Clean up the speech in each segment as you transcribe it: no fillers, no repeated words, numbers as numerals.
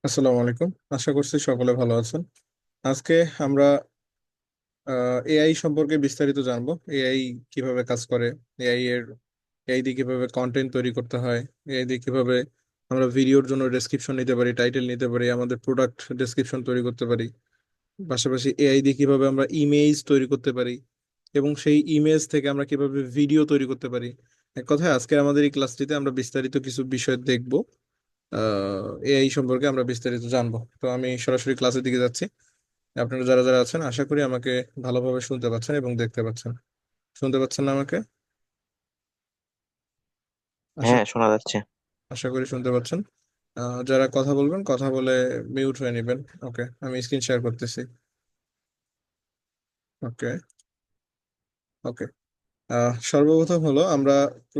আসসালামু আলাইকুম। আশা করছি সকলে ভালো আছেন। আজকে আমরা এআই সম্পর্কে বিস্তারিত জানবো। এআই কিভাবে কাজ করে, এআই দিয়ে কিভাবে কন্টেন্ট তৈরি করতে হয়, এআই দিয়ে কিভাবে আমরা ভিডিওর জন্য ডেসক্রিপশন নিতে পারি, টাইটেল নিতে পারি, আমাদের প্রোডাক্ট ডেসক্রিপশন তৈরি করতে পারি। পাশাপাশি এআই দিয়ে কিভাবে আমরা ইমেজ তৈরি করতে পারি এবং সেই ইমেজ থেকে আমরা কিভাবে ভিডিও তৈরি করতে পারি। এক কথায় আজকে আমাদের এই ক্লাসটিতে আমরা বিস্তারিত কিছু বিষয় দেখব। এআই সম্পর্কে আমরা বিস্তারিত জানবো। তো আমি সরাসরি ক্লাসের দিকে যাচ্ছি। আপনারা যারা যারা আছেন আশা করি আমাকে ভালোভাবে শুনতে পাচ্ছেন এবং দেখতে পাচ্ছেন। শুনতে পাচ্ছেন না আমাকে? আশা হ্যাঁ, শোনা যাচ্ছে। আশা করি শুনতে পাচ্ছেন। যারা কথা বলবেন কথা বলে মিউট হয়ে নেবেন। ওকে, আমি স্ক্রিন শেয়ার করতেছি। ওকে। ওকে। সর্বপ্রথম হলো আমরা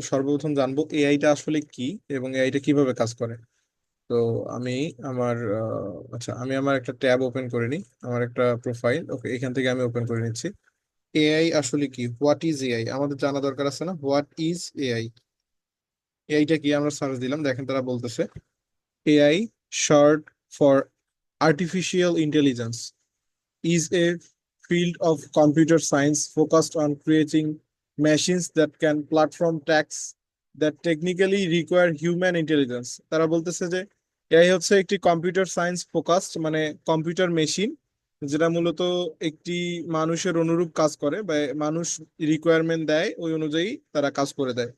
সর্বপ্রথম জানবো এআইটা আসলে কি এবং এআইটা কিভাবে কাজ করে। তো আমি আমি আমার একটা ট্যাব ওপেন করে নিই, আমার একটা প্রোফাইল। ওকে, এখান থেকে আমি ওপেন করে নিচ্ছি। এআই আসলে কি, হোয়াট ইজ এআই, আমাদের জানা দরকার আছে না? হোয়াট ইজ এআই, এআইটা কি? আমরা সার্চ দিলাম, দেখেন তারা বলতেছে AI short for artificial intelligence is a field of computer science focused on creating machines that can platform tasks that technically require human intelligence। তারা বলতেছে যে এআই হচ্ছে একটি কম্পিউটার সায়েন্স ফোকাসড, মানে কম্পিউটার মেশিন যেটা মূলত একটি মানুষের অনুরূপ কাজ করে বা মানুষ রিকোয়ারমেন্ট দেয় ওই অনুযায়ী তারা কাজ করে দেয়।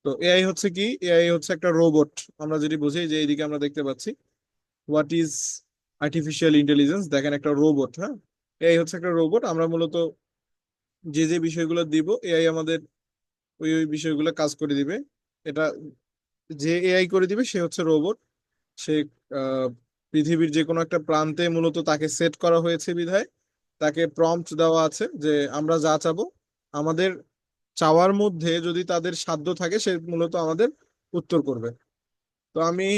তো এআই হচ্ছে কি? এআই হচ্ছে একটা রোবট। আমরা যদি বুঝি যে এইদিকে আমরা দেখতে পাচ্ছি হোয়াট ইজ আর্টিফিশিয়াল ইন্টেলিজেন্স, দেখেন একটা রোবট। হ্যাঁ, এআই হচ্ছে একটা রোবট। আমরা মূলত যে যে বিষয়গুলো দিব এআই আমাদের ওই ওই বিষয়গুলো কাজ করে দিবে। এটা যে এআই করে দিবে সে হচ্ছে রোবট। সে আহ, পৃথিবীর যে কোনো একটা প্রান্তে মূলত তাকে সেট করা হয়েছে বিধায় তাকে প্রম্পট দেওয়া আছে যে আমরা যা চাবো, আমাদের চাওয়ার মধ্যে যদি তাদের সাধ্য থাকে সে মূলত আমাদের উত্তর করবে। তো আমি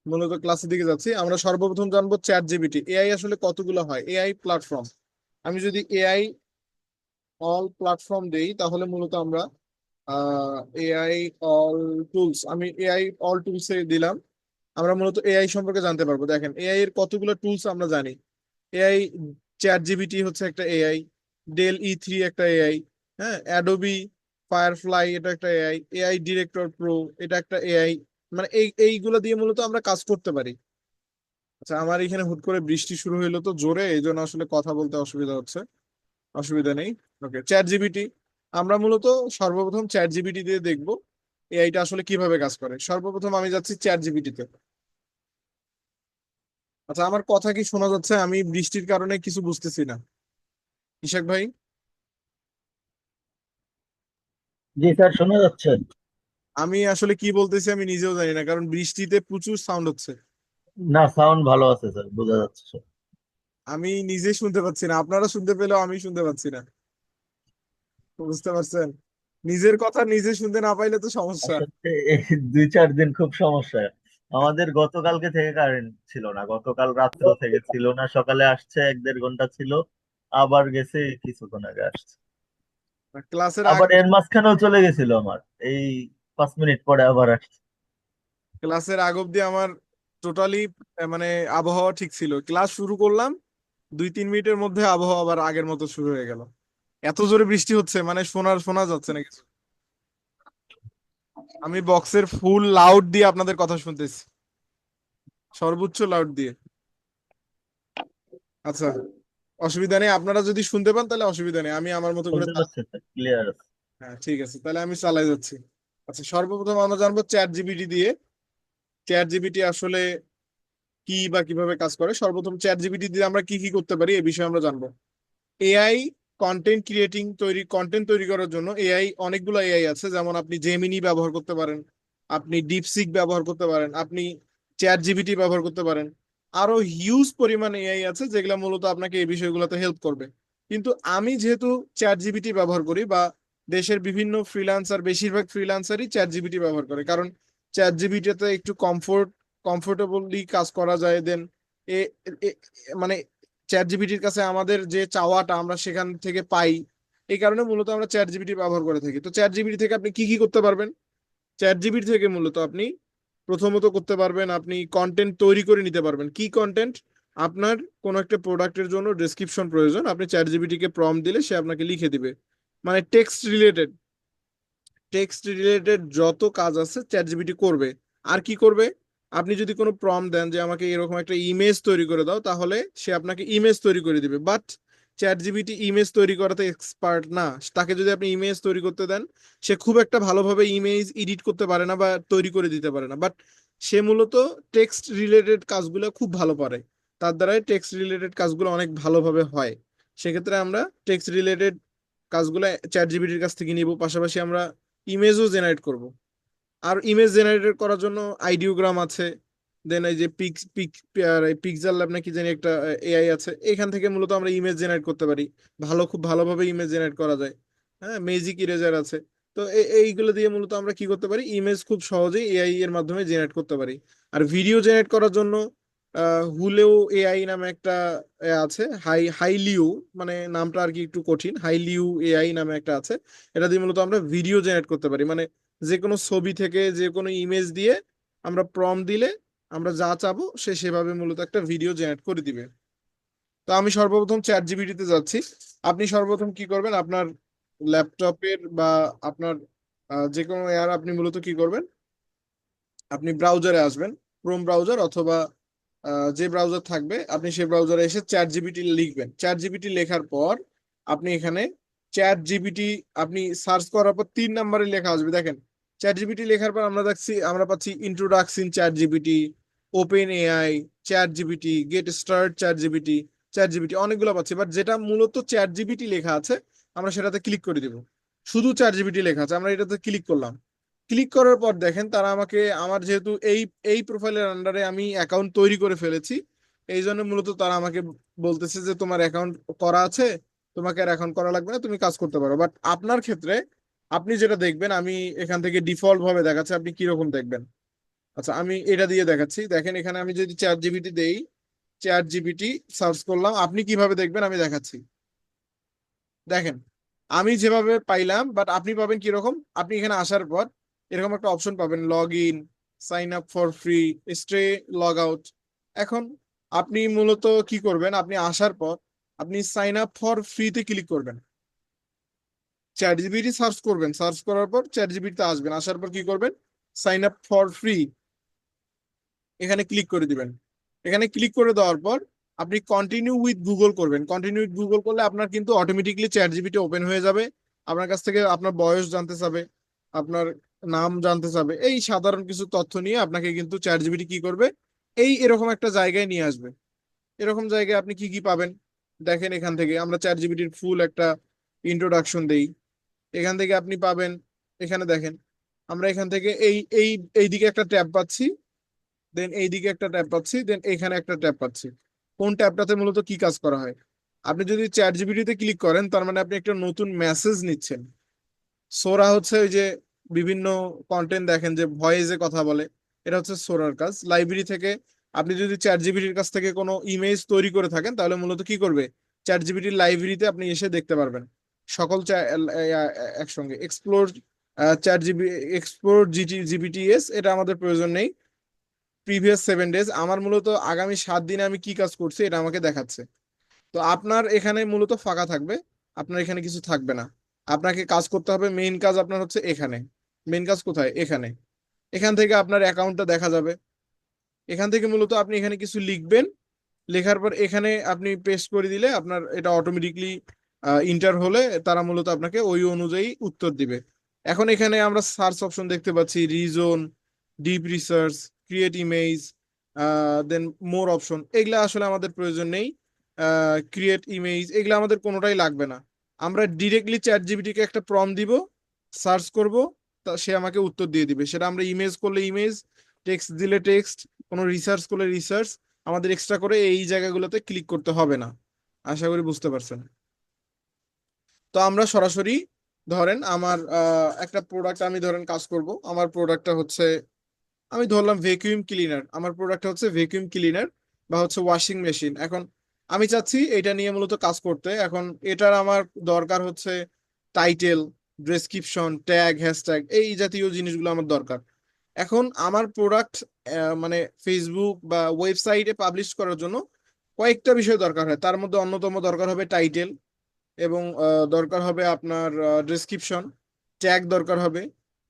মূলত ক্লাসের দিকে যাচ্ছি। আমরা সর্বপ্রথম জানবো চ্যাট জিপিটি। এআই আসলে কতগুলো হয়? এআই প্ল্যাটফর্ম, আমি যদি এআই অল প্ল্যাটফর্ম দেই তাহলে মূলত আমরা এআই অল টুলস, আমি এআই অল টুলস এ দিলাম। আমরা মূলত এআই সম্পর্কে জানতে পারবো। দেখেন এআই এর কতগুলো টুলস আমরা জানি। এআই চ্যাট জিপিটি হচ্ছে একটা এআই, ডেল ই3 একটা এআই, হ্যাঁ, অ্যাডোবি ফায়ারফ্লাই এটা একটা এআই, এআই ডিরেক্টর প্রো এটা একটা এআই। মানে এইগুলো দিয়ে মূলত আমরা কাজ করতে পারি। আচ্ছা, আমার এখানে হুট করে বৃষ্টি শুরু হইলো তো জোরে, এই জন্য আসলে কথা বলতে অসুবিধা হচ্ছে। অসুবিধা নেই। ওকে, চ্যাট জিপিটি। আমরা মূলত সর্বপ্রথম চ্যাট জিপিটি দিয়ে দেখবো এআইটা আসলে কিভাবে কাজ করে। সর্বপ্রথম আমি যাচ্ছি চ্যাট জিপিটিতে। আচ্ছা, আমার কথা কি শোনা যাচ্ছে? আমি বৃষ্টির কারণে কিছু বুঝতেছি না। ইশাক ভাই? জি স্যার, শোনা যাচ্ছে। আমি আসলে কি বলতেছি আমি নিজেও জানি না, কারণ বৃষ্টিতে প্রচুর সাউন্ড হচ্ছে। না, সাউন্ড ভালো আছে স্যার, বোঝা যাচ্ছে সব। আমি নিজে শুনতে পাচ্ছি না, আপনারা শুনতে পেলেও আমি শুনতে পাচ্ছি না। বুঝতে পারছেন? নিজের কথা নিজে শুনতে না পাইলে তো সমস্যা। আসলে এই 2-4 দিন খুব সমস্যা। আমাদের গতকালকে থেকে কারেন্ট ছিল না, গতকাল রাত্র থেকে ছিল না, সকালে আসছে 1-1.5 ঘন্টা ছিল, আবার গেছে কিছুক্ষণ আগে আসছে। ক্লাসের আগ আবার এর মাঝখানেও চলে গেছিল আমার, এই 5 মিনিট পরে আবার আসছে। ক্লাসের আগ অব্দি আমার টোটালি মানে আবহাওয়া ঠিক ছিল। ক্লাস শুরু করলাম, 2-3 মিনিটের মধ্যে আবহাওয়া আবার আগের মতো শুরু হয়ে গেল। এত জোরে বৃষ্টি হচ্ছে, মানে শোনা যাচ্ছে না কিছু। আমি বক্সের ফুল লাউড দিয়ে আপনাদের কথা শুনতেছি, সর্বোচ্চ লাউড দিয়ে। আচ্ছা, অসুবিধা নেই। আপনারা যদি শুনতে পান তাহলে অসুবিধা নেই, আমি আমার মতো করে শুনতে পাচ্ছে স্যার, ক্লিয়ার আছে। হ্যাঁ, ঠিক আছে, তাহলে আমি চালাই যাচ্ছি। আচ্ছা, সর্বপ্রথম আমরা জানবো চ্যাট জিপিটি দিয়ে চ্যাট জিপিটি আসলে কি বা কিভাবে কাজ করে। সর্বপ্রথম চ্যাট জিপিটি দিয়ে আমরা কি কি করতে পারি এই বিষয়ে আমরা জানবো। এআই কন্টেন্ট তৈরি করার জন্য এআই, অনেকগুলো এআই আছে। যেমন আপনি জেমিনি ব্যবহার করতে পারেন, আপনি ডিপসিক ব্যবহার করতে পারেন, আপনি চ্যাট জিপিটি ব্যবহার করতে পারেন। আরো হিউজ পরিমাণ এআই আছে যেগুলো মূলত আপনাকে এই বিষয়গুলোতে হেল্প করবে। কিন্তু আমি যেহেতু চ্যাট জিপিটি ব্যবহার করি, বা দেশের বিভিন্ন ফ্রিল্যান্সার, বেশিরভাগ ফ্রিল্যান্সারই চ্যাট জিপিটি ব্যবহার করে, কারণ চ্যাট জিপিটিতে একটু কমফোর্টেবলি কাজ করা যায়। দেন এ এ- মানে চ্যাট জিপিটির কাছে আমাদের যে চাওয়াটা আমরা সেখান থেকে পাই। এই কারণে মূলত আমরা চ্যাট জিপিটি ব্যবহার করে থাকি। তো চ্যাট জিপিটি থেকে আপনি কি কি করতে পারবেন? চ্যাট জিপিটি থেকে মূলত আপনি প্রথমত করতে পারবেন, আপনি কন্টেন্ট তৈরি করে নিতে পারবেন। কি কন্টেন্ট? আপনার কোনো একটা প্রোডাক্টের জন্য ডেসক্রিপশন প্রয়োজন, আপনি চ্যাট জিপিটিকে প্রম্পট দিলে সে আপনাকে লিখে দিবে। মানে টেক্সট রিলেটেড যত কাজ আছে চ্যাট জিপিটি করবে। আর কি করবে? আপনি যদি কোনো প্রম্পট দেন যে আমাকে এরকম একটা ইমেজ তৈরি করে দাও, তাহলে সে আপনাকে ইমেজ তৈরি করে দিবে। বাট চ্যাট জিপিটি ইমেজ তৈরি করাতে এক্সপার্ট না। তাকে যদি আপনি ইমেজ তৈরি করতে দেন, সে খুব একটা ভালোভাবে ইমেজ এডিট করতে পারে না বা তৈরি করে দিতে পারে না। বাট সে মূলত টেক্সট রিলেটেড কাজগুলো খুব ভালো পারে। তার দ্বারাই টেক্সট রিলেটেড কাজগুলো অনেক ভালোভাবে হয়। সেক্ষেত্রে আমরা টেক্সট রিলেটেড কাজগুলো চ্যাট জিপিটির কাছ থেকে নিব, পাশাপাশি আমরা ইমেজও জেনারেট করব। আর ইমেজ জেনারেট করার জন্য আইডিওগ্রাম আছে, দেন এই যে পিক্সেল ল্যাব নাকি জানি একটা এআই আছে, এখান থেকে মূলত আমরা ইমেজ জেনারেট করতে পারি। খুব ভালোভাবে ইমেজ জেনারেট করা যায়। হ্যাঁ, ম্যাজিক ইরেজার আছে। তো এইগুলো দিয়ে মূলত আমরা কি করতে পারি, ইমেজ খুব সহজেই এআই এর মাধ্যমে জেনারেট করতে পারি। আর ভিডিও জেনারেট করার জন্য হুলেও এআই নামে একটা আছে, হাইলিউ, মানে নামটা আর কি একটু কঠিন, হাইলিউ এআই নামে একটা আছে। এটা দিয়ে মূলত আমরা ভিডিও জেনারেট করতে পারি। মানে যে কোনো ছবি থেকে যে কোনো ইমেজ দিয়ে আমরা প্রম্পট দিলে আমরা যা চাবো সে সেভাবে মূলত একটা ভিডিও জেনারেট করে দিবে। তো আমি সর্বপ্রথম চ্যাট জিপিটিতে যাচ্ছি। আপনি সর্বপ্রথম কি করবেন, আপনার ল্যাপটপের বা আপনার যে কোনো এয়ার, আপনি মূলত কি করবেন, আপনি ব্রাউজারে আসবেন, ক্রোম ব্রাউজার অথবা যে ব্রাউজার থাকবে আপনি সেই ব্রাউজারে এসে চ্যাট জিপিটি লিখবেন। চ্যাট জিপিটি লেখার পর আপনি এখানে চ্যাট জিপিটি আপনি সার্চ করার পর 3 নম্বরে লেখা আসবে, দেখেন। চ্যাট জিপিটি লেখার পর আমরা পাচ্ছি introduction chat GPT, open AI, chat GPT, get start chat GPT অনেকগুলো পাচ্ছি। বাট যেটা মূলত চ্যাট জিপিটি লেখা আছে আমরা সেটাতে ক্লিক করে দিব। শুধু চ্যাট জিপিটি লেখা আছে, আমরা এটাতে ক্লিক করলাম। ক্লিক করার পর দেখেন তারা আমাকে, আমার যেহেতু এই এই প্রোফাইলের আন্ডারে আমি অ্যাকাউন্ট তৈরি করে ফেলেছি, এই জন্য মূলত তারা আমাকে বলতেছে যে তোমার অ্যাকাউন্ট করা আছে, তোমাকে আর অ্যাকাউন্ট করা লাগবে না, তুমি কাজ করতে পারো। বাট আপনার ক্ষেত্রে আপনি যেটা দেখবেন, আমি এখান থেকে ডিফল্ট ভাবে দেখাচ্ছি, আপনি কিরকম দেখবেন। আচ্ছা, আমি এটা দিয়ে দেখাচ্ছি। দেখেন এখানে আমি যদি চ্যাট জিপিটি দেই, চ্যাট জিপিটি সার্চ করলাম, আপনি কিভাবে দেখবেন আমি দেখাচ্ছি। দেখেন আমি যেভাবে পাইলাম, বাট আপনি পাবেন কিরকম, আপনি এখানে আসার পর এরকম একটা অপশন পাবেন, log in, sign up for free, stay, log out. এখন আপনি মূলত কি করবেন, আপনি আসার পর আপনি সাইন আপ ফর ফ্রিতে ক্লিক করবেন, চ্যাট জিপিটি সার্চ করবেন, সার্চ করার পর চ্যাট জিপিটিতে আসবেন, আসার পর কি করবেন, সাইন আপ ফর ফ্রি এখানে ক্লিক করে দিবেন। এখানে ক্লিক করে দেওয়ার পর আপনি কন্টিনিউ উইথ গুগল করবেন। কন্টিনিউ উইথ গুগল করলে আপনার কিন্তু অটোমেটিকলি চ্যাট জিপিটি ওপেন হয়ে যাবে। আপনার কাছ থেকে আপনার বয়স জানতে চাবে, আপনার নাম জানতে চাবে, এই সাধারণ কিছু তথ্য নিয়ে আপনাকে কিন্তু চ্যাট জিপিটি কি করবে, এরকম একটা জায়গায় নিয়ে আসবে। এরকম জায়গায় আপনি কি কি পাবেন দেখেন, এখান থেকে আমরা চ্যাট জিপিটির ফুল একটা ইন্ট্রোডাকশন দেই। এখান থেকে আপনি পাবেন, এখানে দেখেন আমরা এখান থেকে এই এই এইদিকে একটা ট্যাব পাচ্ছি, দেন এইদিকে একটা ট্যাব পাচ্ছি, দেন এখানে একটা ট্যাব পাচ্ছি। কোন ট্যাবটাতে মূলত কি কাজ করা হয়, আপনি যদি চ্যাট জিপিটিতে ক্লিক করেন তার মানে আপনি একটা নতুন মেসেজ নিচ্ছেন। সোরা হচ্ছে ওই যে বিভিন্ন কন্টেন্ট দেখেন যে ভয়েসে কথা বলে, এটা হচ্ছে সোরার কাজ। লাইব্রেরি থেকে আপনি যদি চ্যাট জিপিটির কাছ থেকে কোনো ইমেজ তৈরি করে থাকেন তাহলে মূলত কি করবে, চ্যাট জিপিটির লাইব্রেরিতে আপনি এসে দেখতে পারবেন সকল একসঙ্গে এক্সপ্লোর জিপিটিএস, এটা আমাদের প্রয়োজন নেই। প্রিভিয়াস 7 ডেজ, আমার মূলত আগামী 7 দিনে আমি কি কাজ করছি এটা আমাকে দেখাচ্ছে। তো আপনার এখানে মূলত ফাঁকা থাকবে, আপনার এখানে কিছু থাকবে না। আপনাকে কাজ করতে হবে, মেইন কাজ আপনার হচ্ছে এখানে। মেইন কাজ কোথায়, এখানে। এখান থেকে আপনার অ্যাকাউন্টটা দেখা যাবে। এখান থেকে মূলত আপনি এখানে কিছু লিখবেন, লেখার পর এখানে আপনি পেস্ট করে দিলে আপনার এটা অটোমেটিকলি ইন্টার হলে তারা মূলত আপনাকে ওই অনুযায়ী উত্তর দিবে। এখন এখানে আমরা সার্চ অপশন দেখতে পাচ্ছি, reason, deep research, create image, then more option, এগুলা আসলে আমাদের প্রয়োজন নেই। ক্রিয়েট ইমেজ এগুলা আমাদের কোনোটাই লাগবে না। আমরা ডিরেক্টলি চ্যাট জিপিটিকে একটা প্রম্পট দিব, সার্চ করব, তা সে আমাকে উত্তর দিয়ে দিবে। সেটা আমরা ইমেজ করলে ইমেজ, টেক্সট দিলে টেক্সট, কোনো রিসার্চ করলে রিসার্চ, আমাদের এক্সট্রা করে এই জায়গাগুলোতে ক্লিক করতে হবে না। আশা করি বুঝতে পারছেন। তো আমরা সরাসরি ধরেন আমার একটা প্রোডাক্ট আমি ধরেন কাজ করব, আমার প্রোডাক্টটা হচ্ছে, আমি ধরলাম ভ্যাকুয়াম ক্লিনার, আমার প্রোডাক্টটা হচ্ছে ভ্যাকুয়াম ক্লিনার বা হচ্ছে ওয়াশিং মেশিন। এখন আমি চাচ্ছি এটা নিয়ে মূলত কাজ করতে। এখন এটার আমার দরকার হচ্ছে টাইটেল, ডেসক্রিপশন, ট্যাগ, হ্যাশট্যাগ, এই জাতীয় জিনিসগুলো আমার দরকার। এখন আমার প্রোডাক্ট মানে ফেসবুক বা ওয়েবসাইটে পাবলিশ করার জন্য কয়েকটা বিষয় দরকার হয়, তার মধ্যে অন্যতম দরকার হবে টাইটেল, এবং দরকার হবে আপনার ডেসক্রিপশন, ট্যাগ দরকার হবে।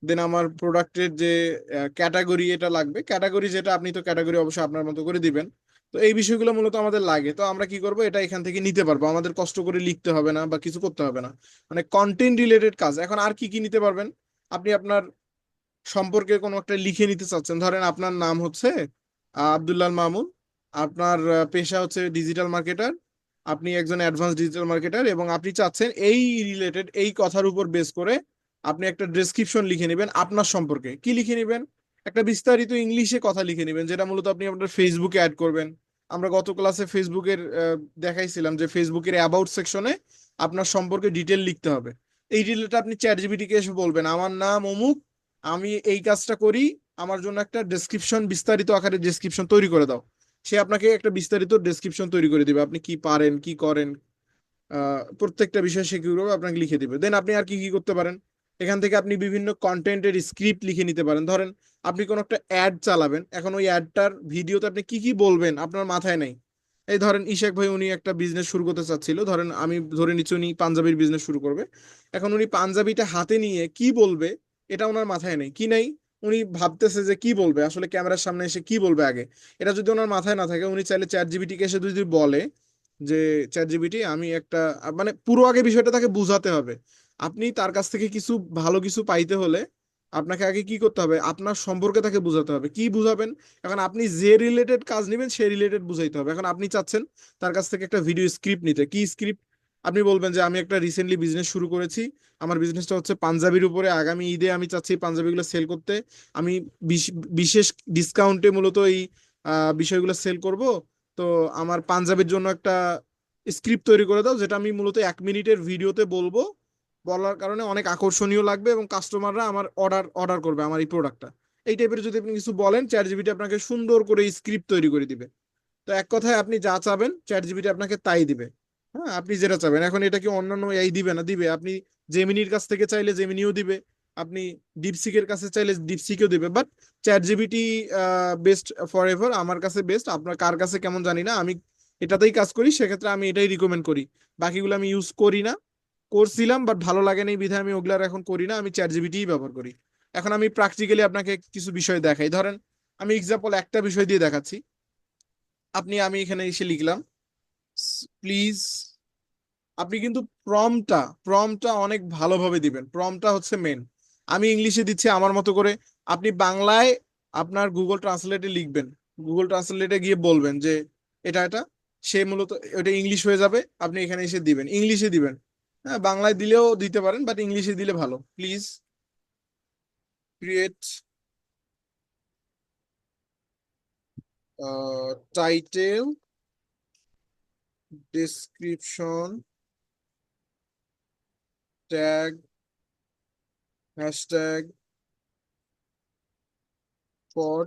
দেন আমার প্রোডাক্টের যে ক্যাটাগরি এটা লাগবে, ক্যাটাগরি যেটা আপনি তো ক্যাটাগরি অবশ্যই আপনার মতো করে দিবেন। তো এই বিষয়গুলো মূলত আমাদের লাগে, তো আমরা কি করব, এটা এখান থেকে নিতে পারবো, আমাদের কষ্ট করে লিখতে হবে না বা কিছু করতে হবে না। মানে কন্টেন্ট রিলেটেড কাজ। এখন আর কি কি নিতে পারবেন, আপনি আপনার সম্পর্কে কোনো একটা লিখে নিতে চাচ্ছেন, ধরেন আপনার নাম হচ্ছে আব্দুল্লাহ মামুন, আপনার পেশা হচ্ছে ডিজিটাল মার্কেটার, আপনি একজন অ্যাডভান্স ডিজিটাল মার্কেটার, এবং আপনি চাচ্ছেন এই রিলেটেড এই কথার উপর বেস করে আপনি একটা ডেসক্রিপশন লিখে নেবেন আপনার সম্পর্কে। কি লিখে নেবেন? একটা বিস্তারিত ইংলিশে কথা লিখে নেবেন, যেটা মূলত আপনি আপনার ফেসবুকে অ্যাড করবেন। আমরা গত ক্লাসে ফেসবুকের দেখাইছিলাম যে ফেসবুকের অ্যাবাউট সেকশনে আপনার সম্পর্কে ডিটেল লিখতে হবে। এই ডিটেলটা আপনি চ্যাট জিপিটিকে এসে বলবেন, আমার নাম অমুক, আমি এই কাজটা করি, আমার জন্য একটা ডেসক্রিপশন, বিস্তারিত আকারে ডেসক্রিপশন তৈরি করে দাও। সে আপনাকে একটা বিস্তারিত ডেসক্রিপশন তৈরি করে দিবে, আপনি কি পারেন কি করেন, প্রত্যেকটা বিষয় সে কি করবে আপনাকে লিখে দিবে। দেন আপনি আর কি কি করতে পারেন, এখান থেকে আপনি বিভিন্ন কন্টেন্টের স্ক্রিপ্ট লিখে নিতে পারেন। ধরেন আপনি কোনো একটা অ্যাড চালাবেন, এখন ওই অ্যাডটার ভিডিওতে আপনি কি কি বলবেন আপনার মাথায় নেই। এই ধরেন ইশাক ভাই উনি একটা বিজনেস শুরু করতে চাচ্ছিল, ধরেন আমি ধরে নিচ্ছি উনি পাঞ্জাবির বিজনেস শুরু করবে। এখন উনি পাঞ্জাবিটা হাতে নিয়ে কি বলবে এটা ওনার মাথায় নেই, কি নেই, উনি ভাবতেছে যে কি বলবে, আসলে ক্যামেরার সামনে এসে কি বলবে আগে। এটা যদি ওনার মাথায় না থাকে, উনি চাইলে চ্যাট জিপিটিকে এসে যদি বলে যে চ্যাট জিপিটি আমি একটা মানে পুরো আগে বিষয়টা তাকে বুঝাতে হবে। আপনি তার কাছ থেকে কিছু ভালো কিছু পাইতে হলে আপনাকে আগে কি করতে হবে, আপনার সম্পর্কে তাকে বুঝাতে হবে। কি বুঝাবেন? এখন আপনি যে রিলেটেড কাজ নেবেন সে রিলেটেড বুঝাইতে হবে। এখন আপনি চাচ্ছেন তার কাছ থেকে একটা ভিডিও স্ক্রিপ্ট নিতে, কি স্ক্রিপ্ট? আপনি বলবেন যে আমি একটা রিসেন্টলি বিজনেস শুরু করেছি, আমার বিজনেসটা হচ্ছে পাঞ্জাবির উপরে, আগামী ঈদে আমি চাচ্ছি পাঞ্জাবিগুলো সেল করতে, আমি বিশেষ ডিসকাউন্টে মূলত এই বিষয়গুলো সেল করব। তো আমার পাঞ্জাবের জন্য একটা স্ক্রিপ্ট তৈরি করে দাও, যেটা আমি মূলত 1 মিনিটের ভিডিওতে বলবো, বলার কারণে অনেক আকর্ষণীয় লাগবে এবং কাস্টমাররা আমার অর্ডার অর্ডার করবে আমার এই প্রোডাক্টটা। এই টাইপের যদি আপনি কিছু বলেন, চ্যাট জিপিটি আপনাকে সুন্দর করে স্ক্রিপ্ট তৈরি করে দিবে। তো এক কথায় আপনি যা চাবেন চ্যাট জিপিটি আপনাকে তাই দিবে। হ্যাঁ, আপনি যেটা চাবেন। এখন এটা কি অন্যান্য এই দিবে না? দিবে। আপনি জেমিনির কাছ থেকে চাইলে জেমিনিও দিবে, আপনি ডিপসিকের কাছে চাইলে ডিপসিকেও দিবে, but chat GPT best for ever, আমার কাছে বেস্ট। আপনার কার কাছে কেমন জানি না, আমি এটাতেই কাজ করি, সেক্ষেত্রে আমি এটাই রিকমেন্ড করি। বাকিগুলো আমি ইউজ করি না, করছিলাম বাট ভালো লাগে না, এই বিধায় আমি ওগুলার এখন করি না, আমি চ্যাট জিপিটিই ব্যবহার করি। এখন আমি প্র্যাকটিক্যালি আপনাকে কিছু বিষয় দেখাই, ধরেন আমি এক্সাম্পল একটা বিষয় দিয়ে দেখাচ্ছি। আমি এখানে এসে লিখলাম প্লিজ, আপনি কিন্তু প্রমটা অনেক ভালোভাবে দিবেন, প্রমটা হচ্ছে মেন। আমি ইংলিশে দিচ্ছি আমার মতো করে, আপনি বাংলায় আপনার গুগল ট্রান্সলেটে লিখবেন, গুগল ট্রান্সলেটে গিয়ে বলবেন যে এটা এটা, সে মূলত ওটা ইংলিশ হয়ে যাবে, আপনি এখানে এসে দিবেন, ইংলিশে দিবেন। হ্যাঁ, বাংলায় দিলেও দিতে পারেন বাট ইংলিশে দিলে ভালো। Please create title, description, tag, hashtag for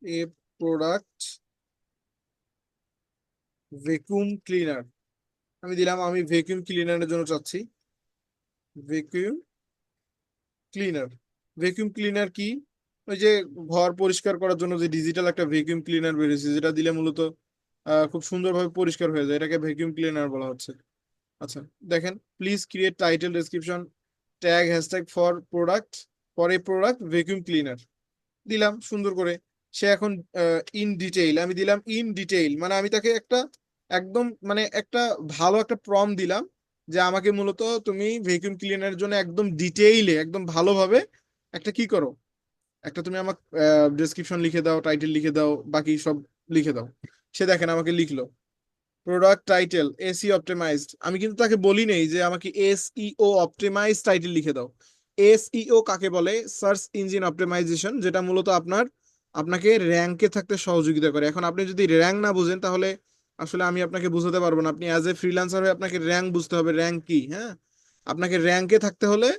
a product vacuum cleaner. আমি দিলাম আমি ভ্যাকুয়াম ক্লিনারের জন্য চাচ্ছি, ভ্যাকুয়াম ক্লিনার। ভ্যাকুয়াম ক্লিনার কি? ওই যে ঘর পরিষ্কার করার জন্য যে ডিজিটাল একটা ভ্যাকুয়াম ক্লিনার বেরিয়েছে, যেটা দিলে মূলত খুব সুন্দরভাবে পরিষ্কার হয়ে যায়, এটাকে ভ্যাকুয়াম ক্লিনার বলা হচ্ছে। আচ্ছা, দেখেন, please create title, description, tag, hashtag for product, for a product vacuum cleaner. দিলাম সুন্দর করে। সে এখন ইন ডিটেইল, আমি দিলাম ইন ডিটেইল, মানে আমি তাকে একটা একদম মানে একটা ভালো একটা প্রম দিলাম, যে আমাকে মূলত তুমি ভ্যাকুয়াম ক্লিনারের জন্য একদম ডিটেইলে একদম ভালোভাবে একটা কি করো, একটা তুমি আমাকে ডেসক্রিপশন লিখে দাও, টাইটেল লিখে দাও, বাকি সব লিখে দাও। সে দেখেন আমাকে লিখলো প্রোডাক্ট টাইটেল এসি অপটিমাইজড। আমি কিন্তু তাকে বলি নেই যে আমাকে এসইও অপটিমাইজ টাইটেল লিখে দাও। এসইও কাকে বলে? সার্চ ইঞ্জিন অপটিমাইজেশন, যেটা মূলত আপনাকে র্যাঙ্কে থাকতে সহযোগিতা করে। এখন আপনি যদি র্যাঙ্ক না বুঝেন তাহলে আসলে আমি আপনাকে বুঝাতে পারবো না। আপনি অ্যাজ এ ফ্রিল্যান্সার হয়ে আপনাকে র্যাঙ্ক বুঝতে হবে, র্যাঙ্ক কি। হ্যাঁ, আপনাকে র্যাঙ্কে থাকতে হলে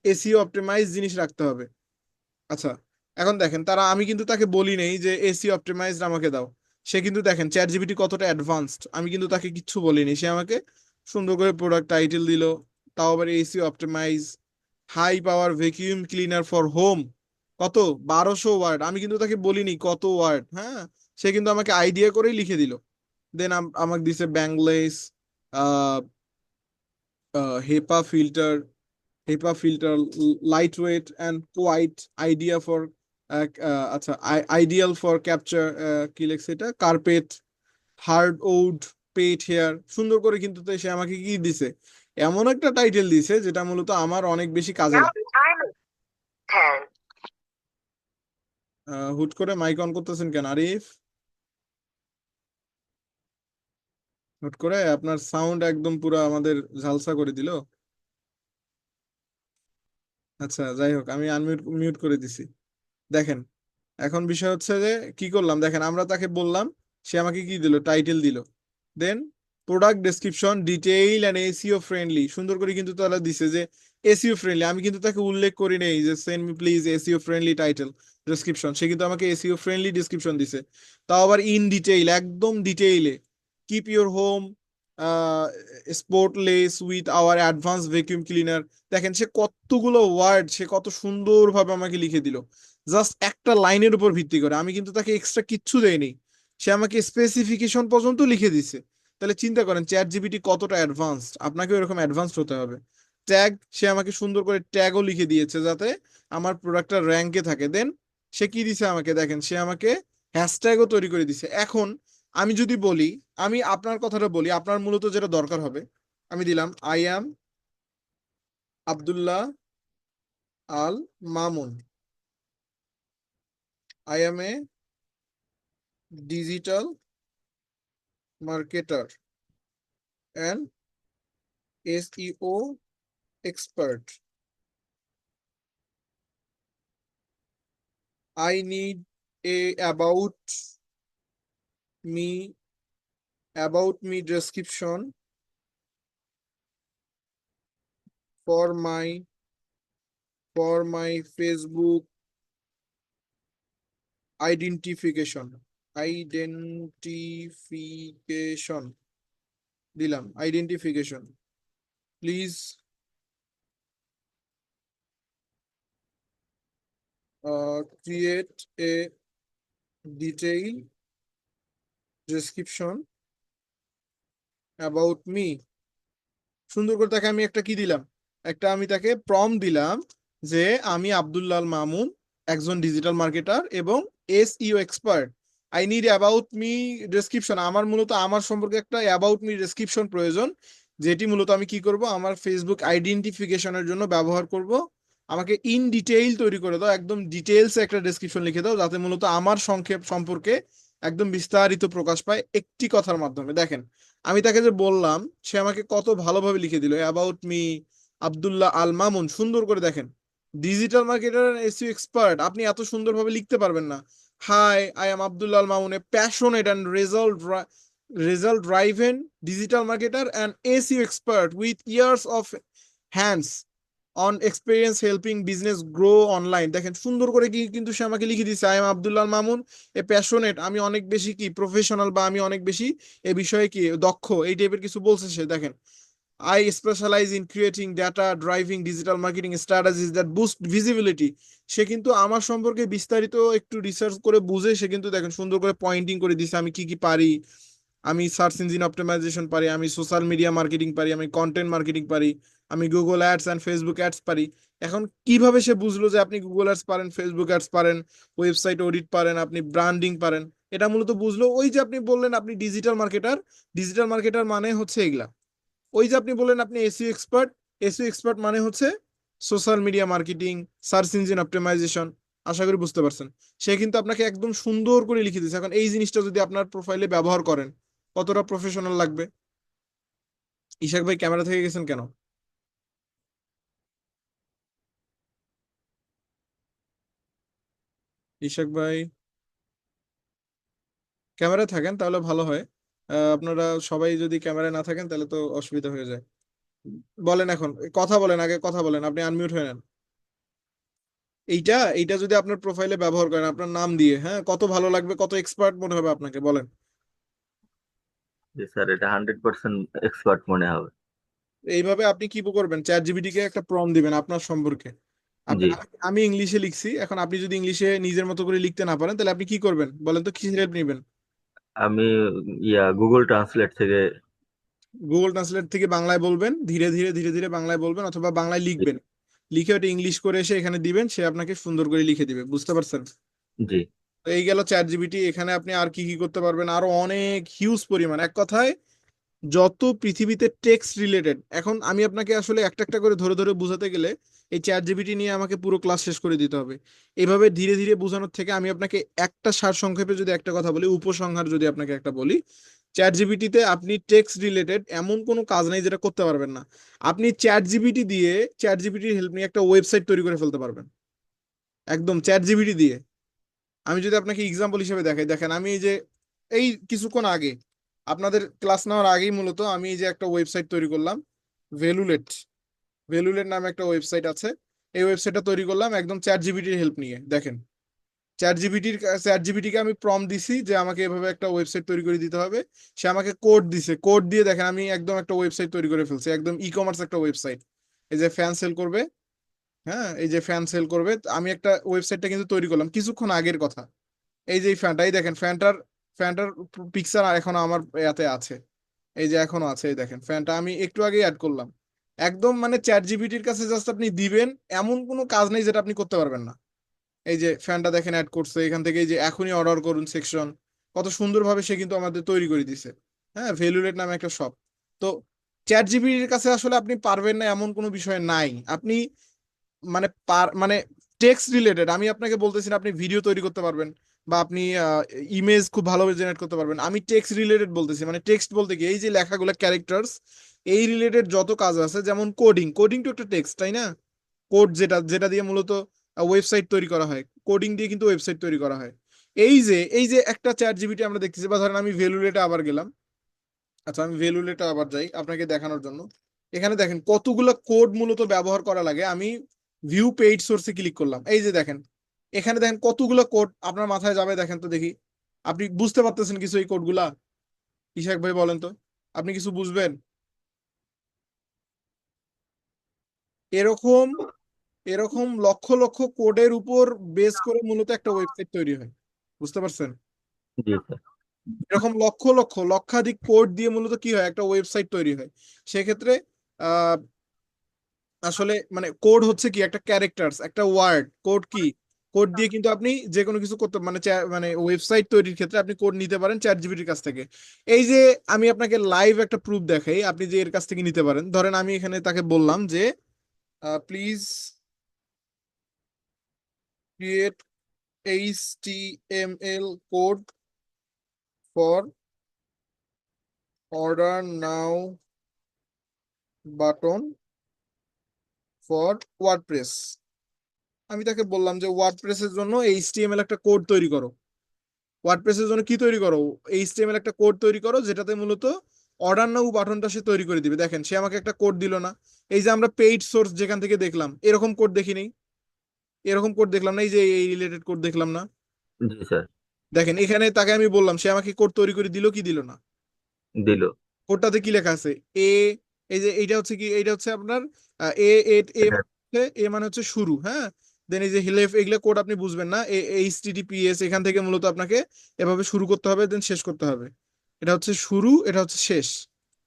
এসইও অপটিমাইজ জিনিস রাখতে হবে। আচ্ছা, এখন দেখেন আমি কিন্তু তাকে বলি নেই যে এসি অপটিমাইজড আমাকে দাও। সে কিন্তু দেখেন চ্যাট জিপিটি কতটা অ্যাডভান্সড, আমি কিন্তু তাকে কিচ্ছু বলিনি, সে আমাকে সুন্দর করে প্রোডাক্ট টাইটেল দিল, তাও আবার AC optimize high power vacuum cleaner for home. কত, 1200 ওয়ার্ড। আমি কিন্তু তাকে বলিনি কত ওয়ার্ড, হ্যাঁ, সে কিন্তু আমাকে আইডিয়া করেই লিখে দিল। দেন আমাকে দিছে bagless, ah HEPA filter, light weight and quiet, idea for, আচ্ছা, আইডিয়াল ফর ক্যাপচার, কি লেখছে এটা, carpet, hardwood, pet hair, সুন্দর করে কিন্তু তো সে আমাকে কি দিছে, এমন একটা টাইটেল দিছে যেটা মূলত আমার অনেক বেশি কাজে Now লাগে। the time is 10. হুট করে মাইক অন করতেছেন কেন আরিফ? হুট করে আপনার সাউন্ড একদম পুরো আমাদের ঝালসা করে দিল। আচ্ছা, যাই হোক, আমি আনমিউট মিউট করে দিছি। দেখেন, এখন বিষয় হচ্ছে যে কি করলাম দেখেন, আমরা তাকে বললাম, সে আমাকে কি দিল, টাইটেল দিল। Then product description detail and SEO friendly, সুন্দর করে কিন্তু তারা দিছে যে এসইও ফ্রেন্ডলি। আমি কিন্তু তাকে উল্লেখ করি নেই যে send me please SEO friendly title description, সে কিন্তু আমাকে এসইও ফ্রেন্ডলি ডেসক্রিপশন দিছে। তাও আবার ইন ডিটেইল, একদম ডিটেইলে, keep your home spotless with our advance vacuum cleaner. দেখেন সে কতগুলো ওয়ার্ড, সে কত সুন্দরভাবে আমাকে লিখে দিল, জাস্ট একটা লাইনের উপর ভিত্তি করে। আমি কিন্তু তাকে এক্সট্রা কিচ্ছু দেইনি, সে আমাকে স্পেসিফিকেশন পর্যন্ত লিখে দিছে। তাহলে চিন্তা করেন চ্যাট জিপিটি কতটা অ্যাডভান্সড, আপনাকে এরকম অ্যাডভান্সড হতে হবে। ট্যাগ, সে আমাকে সুন্দর করে ট্যাগও লিখে দিয়েছে যাতে আমার প্রোডাক্টটা র্যাঙ্কে থাকে। দেন সে কি দিছে আমাকে, দেখেন সে আমাকে হ্যাশট্যাগও তৈরি করে দিছে। এখন আমি যদি বলি, আমি আপনার কথাটা বলি, আপনার মূলত যেটা দরকার হবে, আমি দিলাম I am Abdullah Al Mamun, I am A digital marketer and SEO expert. I need a me about me description for my Facebook identification. Identification দিলাম, identification, please create a detailed description about me। সুন্দর করে তাকে আমি একটা কি দিলাম, একটা আমি তাকে প্রম দিলাম যে আমি আব্দুল্লাহ আল মামুন, একজন ডিজিটাল মার্কেটার এবং SEO expert. I need about me description, আমার মূলত আমার সম্পর্কে একটা অ্যাবাউট মি ডেসক্রিপশন প্রয়োজন, যেটি মূলত আমি কি করব, আমার ফেসবুক আইডেন্টিফিকেশনের জন্য ব্যবহার করব। আমাকে ইন ডিটেইল তৈরি করে দাও, একদম ডিটেইলস একটা ডেসক্রিপশন লিখে দাও, যাতে মূলত আমার সংক্ষেপ সম্পর্কে একদম বিস্তারিত প্রকাশ পায় একটি কথার মাধ্যমে। দেখেন আমি তাকে যে বললাম, সে আমাকে কত ভালোভাবে লিখে দিল অ্যাবাউট মি আব্দুল্লাহ আল মামুন, সুন্দর করে। দেখেন ডিজিটাল মার্কেটার এসইও এক্সপার্ট, আপনি এত সুন্দরভাবে লিখতে পারবেন না। Hi, I am Abdullah Al Mamun, a passionate and result driven digital marketer and SEO expert with years of hands on experience helping business grow online. দেখেন সুন্দর করে কি কিন্তু সে আমাকে লিখে দিচ্ছে, I am Abdullah Al Mamun, a passionate, আমি অনেক বেশি কি প্রফেশনাল, বা আমি অনেক বেশি এ বিষয়ে কি দক্ষ, এই টাইপের কিছু বলছে সে। দেখেন I specialize in creating data driving digital marketing strategies that boost visibility. সে কিন্তু আমার সম্পর্কে বিস্তারিত একটু রিসার্চ করে বুঝে সে কিন্তু দেখেন সুন্দর করে পয়েন্টিং করে দিছে আমি কি কি পারি। আমি সার্চ ইঞ্জিন অপটিমাইজেশন পারি, আমি সোশ্যাল মিডিয়া মার্কেটিং পারি, আমি কন্টেন্ট মার্কেটিং পারি, আমি Google ads and Facebook ads পারি। এখন কিভাবে সে বুঝলো যে আপনি গুগল অ্যাডস পারেন, ফেসবুক অ্যাডস পারেন, ওয়েবসাইট অডিট পারেন, আপনি ব্র্যান্ডিং পারেন? এটা মূলত বুঝলো ওই যে আপনি বললেন আপনি ডিজিটাল মার্কেটার, ডিজিটাল মার্কেটার মানে হচ্ছে এগুলা। ওই যে আপনি বললেন আপনি এসইও এক্সপার্ট, এসইও এক্সপার্ট মানে হচ্ছে social media marketing, search engine optimization. আশা করি বুঝতে পারছেন। সে কিন্তু আপনাকে একদম সুন্দর করে লিখে দিয়েছে। এখন এই জিনিসটা যদি আপনার প্রোফাইলে ব্যবহার করেন, কতটা প্রফেশনাল লাগবে। ইশাক ভাই ক্যামেরা থেকে গেছেন কেন? ইশাক ভাই ক্যামেরা থাকেন তাহলে ভালো হয়। আপনারা সবাই যদি ক্যামেরা না থাকেন তাহলে তো অসুবিধা হয়ে যায়। বলেন, এখন কথা বলেন, আগে কথা বলেন, আপনি আনমিউট হয়ে নেন। এইটা যদি আপনার প্রোফাইলে ব্যবহার করেন আপনার নাম দিয়ে, হ্যাঁ, কত ভালো লাগবে, কত এক্সপার্ট মনে হবে আপনাকে, বলেন। যে স্যার এটা 100% এক্সপার্ট মনে হবে। এইভাবে আপনি কি করবেন, চ্যাট জিপিটি কে একটা প্রম্পট দিবেন আপনার সম্পর্কে, আপনি জি, আমি ইংলিশে লিখছি, এখন আপনি যদি ইংলিশে নিজের মতো করে লিখতে না পারেন তাহলে আপনি কি করবেন বলেন তো, কিসের হেল্প নেবেন? আমি গুগল ট্রান্সলেট থেকে। গুগল ট্রান্সলেট থেকে বাংলায় বলবেন, ধীরে ধীরে ধীরে ধীরে বাংলায় বলবেন, অথবা বাংলায় লিখবেন, লিখে ওটা ইংলিশ করে এসে এখানে দিবেন, সে আপনাকে সুন্দর করে লিখে দিবে। বুঝতে পারছেন? জি তো এই গেল চ্যাট জিপিটি। এখানে আপনি আর কি কি করতে পারবেন, আরো অনেক হিউজ পরিমাণ, এক কথায় যত পৃথিবীতে টেক্সট রিলেটেড। এখন আমি আপনাকে আসলে একটা একটা করে ধরে ধরে বোঝাতে গেলে এই চ্যাট জিপিটি নিয়ে আমাকে পুরো ক্লাস শেষ করে দিতে হবে। এভাবে ধীরে ধীরে বোঝানোর থেকে আমি আপনাকে একটা সারসংক্ষেপে যদি একটা কথা বলি, উপসংহার যদি আপনাকে একটা বলি, চ্যাট জিপিটিতে আপনি টেক্সট রিলেটেড এমন কোনো কাজ নাই যেটা করতে পারবেন না। আপনি চ্যাট জিপিটি দিয়ে, চ্যাট জিপিটির হেল্প নিয়ে একটা ওয়েবসাইট তৈরি করে ফেলতে পারবেন, একদম চ্যাট জিপিটি দিয়ে। আমি যদি আপনাকে এক্সাম্পল হিসেবে দেখাই, দেখেন আমি এই যে এই কিছুক্ষণ আগে আপনাদের ক্লাস নেওয়ার আগেই মূলত আমি এই যে একটা ওয়েবসাইট তৈরি করলাম, ভ্যালুলেট। ভ্যালুলেট নামে একটা ওয়েবসাইট আছে। এই ওয়েবসাইটটা তৈরি করলাম একদম চ্যাট জিপিটির হেল্প নিয়ে। দেখেন, চ্যাট জিপিটিকে আমি প্রম্পট দিছি যে আমাকে এভাবে একটা ওয়েবসাইট তৈরি করে দিতে হবে। সে আমাকে কোড দিছে, কোড দিয়ে দেখেন আমি একদম একটা ওয়েবসাইট তৈরি করে ফেলছি, একদম ই কমার্স একটা ওয়েবসাইট। এই যে ফ্যান সেল করবে, হ্যাঁ এই যে ফ্যান সেল করবে, আমি একটা ওয়েবসাইটটা কিন্তু তৈরি করলাম কিছুক্ষণ আগের কথা। এই যে এই ফ্যানটাই দেখেন, ফ্যানটার পিকচার এখন আমার ইয়াতে আছে, এই যে এখনো আছে। এই দেখেন ফ্যানটা আমি একটু আগে অ্যাড করলাম। একদম মানে চ্যাট জিপিটির কাছে জাস্ট আপনি দিবেন, এমন কোনো কাজ নেই যেটা আপনি করতে পারবেন না। এই যে ফ্যানটা দেখেন অ্যাড করছে এখান থেকে, এই যে এখনই অর্ডার করুন সেকশন, কত সুন্দরভাবে সে কিন্তু আমাদের তৈরি করে দিছে। হ্যাঁ, ভ্যালুলেট নামে একটা শপ। তো চ্যাট জিপিটির কাছে আসলে আপনি পারবেন না এমন কোনো বিষয় নাই। আপনি মানে মানে টেক্সট রিলেটেড আমি আপনাকে বলতেছি না আপনি ভিডিও তৈরি করতে পারবেন বা আপনি ইমেজ খুব ভালোভাবে জেনারেট করতে পারবেন। আমি টেক্সট রিলেটেড বলতেছি, মানে টেক্সট বলতে কি, এই যে লেখাগুলো ক্যারেক্টার্স, এই রিলেটেড যত কাজ আছে, যেমন কোডিং, কোডিং তো একটা টেক্সট, তাই না? কোড যেটা যেটা দিয়ে মূলত ওয়েবসাইট তৈরি করা হয়, কোডিং দিয়ে কিন্তু ওয়েবসাইট তৈরি করা হয়। এই যে একটা চ্যাট জিপিটি আমরা দেখতেছি, বা ধরেন আমি ভ্যালুলেটে আবার গেলাম। আচ্ছা, আমি ভ্যালুলেটে আবার যাই আপনাকে দেখানোর জন্য। এখানে দেখেন কতগুলো কোড মূলত ব্যবহার করা লাগে। আমি ভিউ পেইড সোর্সে ক্লিক করলাম, এই যে দেখেন এখানে দেখেন কতগুলো কোড আপনার মাথায় যাবে, দেখেন তো দেখি আপনি বুঝতে পারতেছেন কিছু এই কোডগুলা? ইশাক ভাই বলেন তো, আপনি কিছু বুঝবেন? এরকম এরকম লক্ষ লক্ষ কোডের উপর বেস করে মূলত একটা ওয়েবসাইট তৈরি হয়। বুঝতে পারছেন? জি স্যার। এরকম লক্ষ লক্ষ লক্ষাধিক কোড দিয়ে মূলত কি হয়, একটা ওয়েবসাইট তৈরি হয়। সেক্ষেত্রে আহ আসলে মানে কোড হচ্ছে কি, একটা ক্যারেক্টার্স, একটা ওয়ার্ড। কোড কি, কোড দিয়ে কিন্তু আপনি যে কোনো কিছু করতে, মানে মানে ওয়েবসাইট তৈরির ক্ষেত্রে আপনি কোড নিতে পারেন চ্যাট জিপিটির কাছ থেকে। এই যে আমি আপনাকে লাইভ একটা প্রুফ দেখাই, আপনি যে এর কাছ থেকে নিতে পারেন। ধরেন আমি এখানে তাকে বললাম যে please create HTML code for order now button for WordPress. আমি তাকে বললাম যে ওয়ার্ডপ্রেসের জন্য HTML একটা কোড তৈরি করো। ওয়ার্ডপ্রেসের জন্য কি তৈরি করো, HTML একটা কোড তৈরি করো যেটাতে মূলত অর্ডার নাও বাটনটা সে তৈরি করে দিবে। দেখেন সে আমাকে একটা কোড দিল না? এই যে আমরা পেইড সোর্স যেখান থেকে দেখলাম, এরকম কোড দেখিনি, এরকম কোড দেখলাম না, এই যে এই রিলেটেড কোড দেখলাম না? জি স্যার। দেখেন এখানে তাকে আমি বললাম, সে আমাকে কোড তৈরি করে দিল কি দিল না? দিল। কোডটাতে কি লেখা আছে? এ, এই যে এইটা হচ্ছে কি, এইটা হচ্ছে আপনার এ, এ এ এটা। মানে হচ্ছে, এ মানে হচ্ছে শুরু, হ্যাঁ। দেন এই যে হিলেফ, এগুলো কোড আপনি বুঝবেন না। HTTPS, এখান থেকে মূলত আপনাকে এভাবে শুরু করতে হবে, দেন শেষ করতে হবে। এটা হচ্ছে শুরু, এটা হচ্ছে শেষ।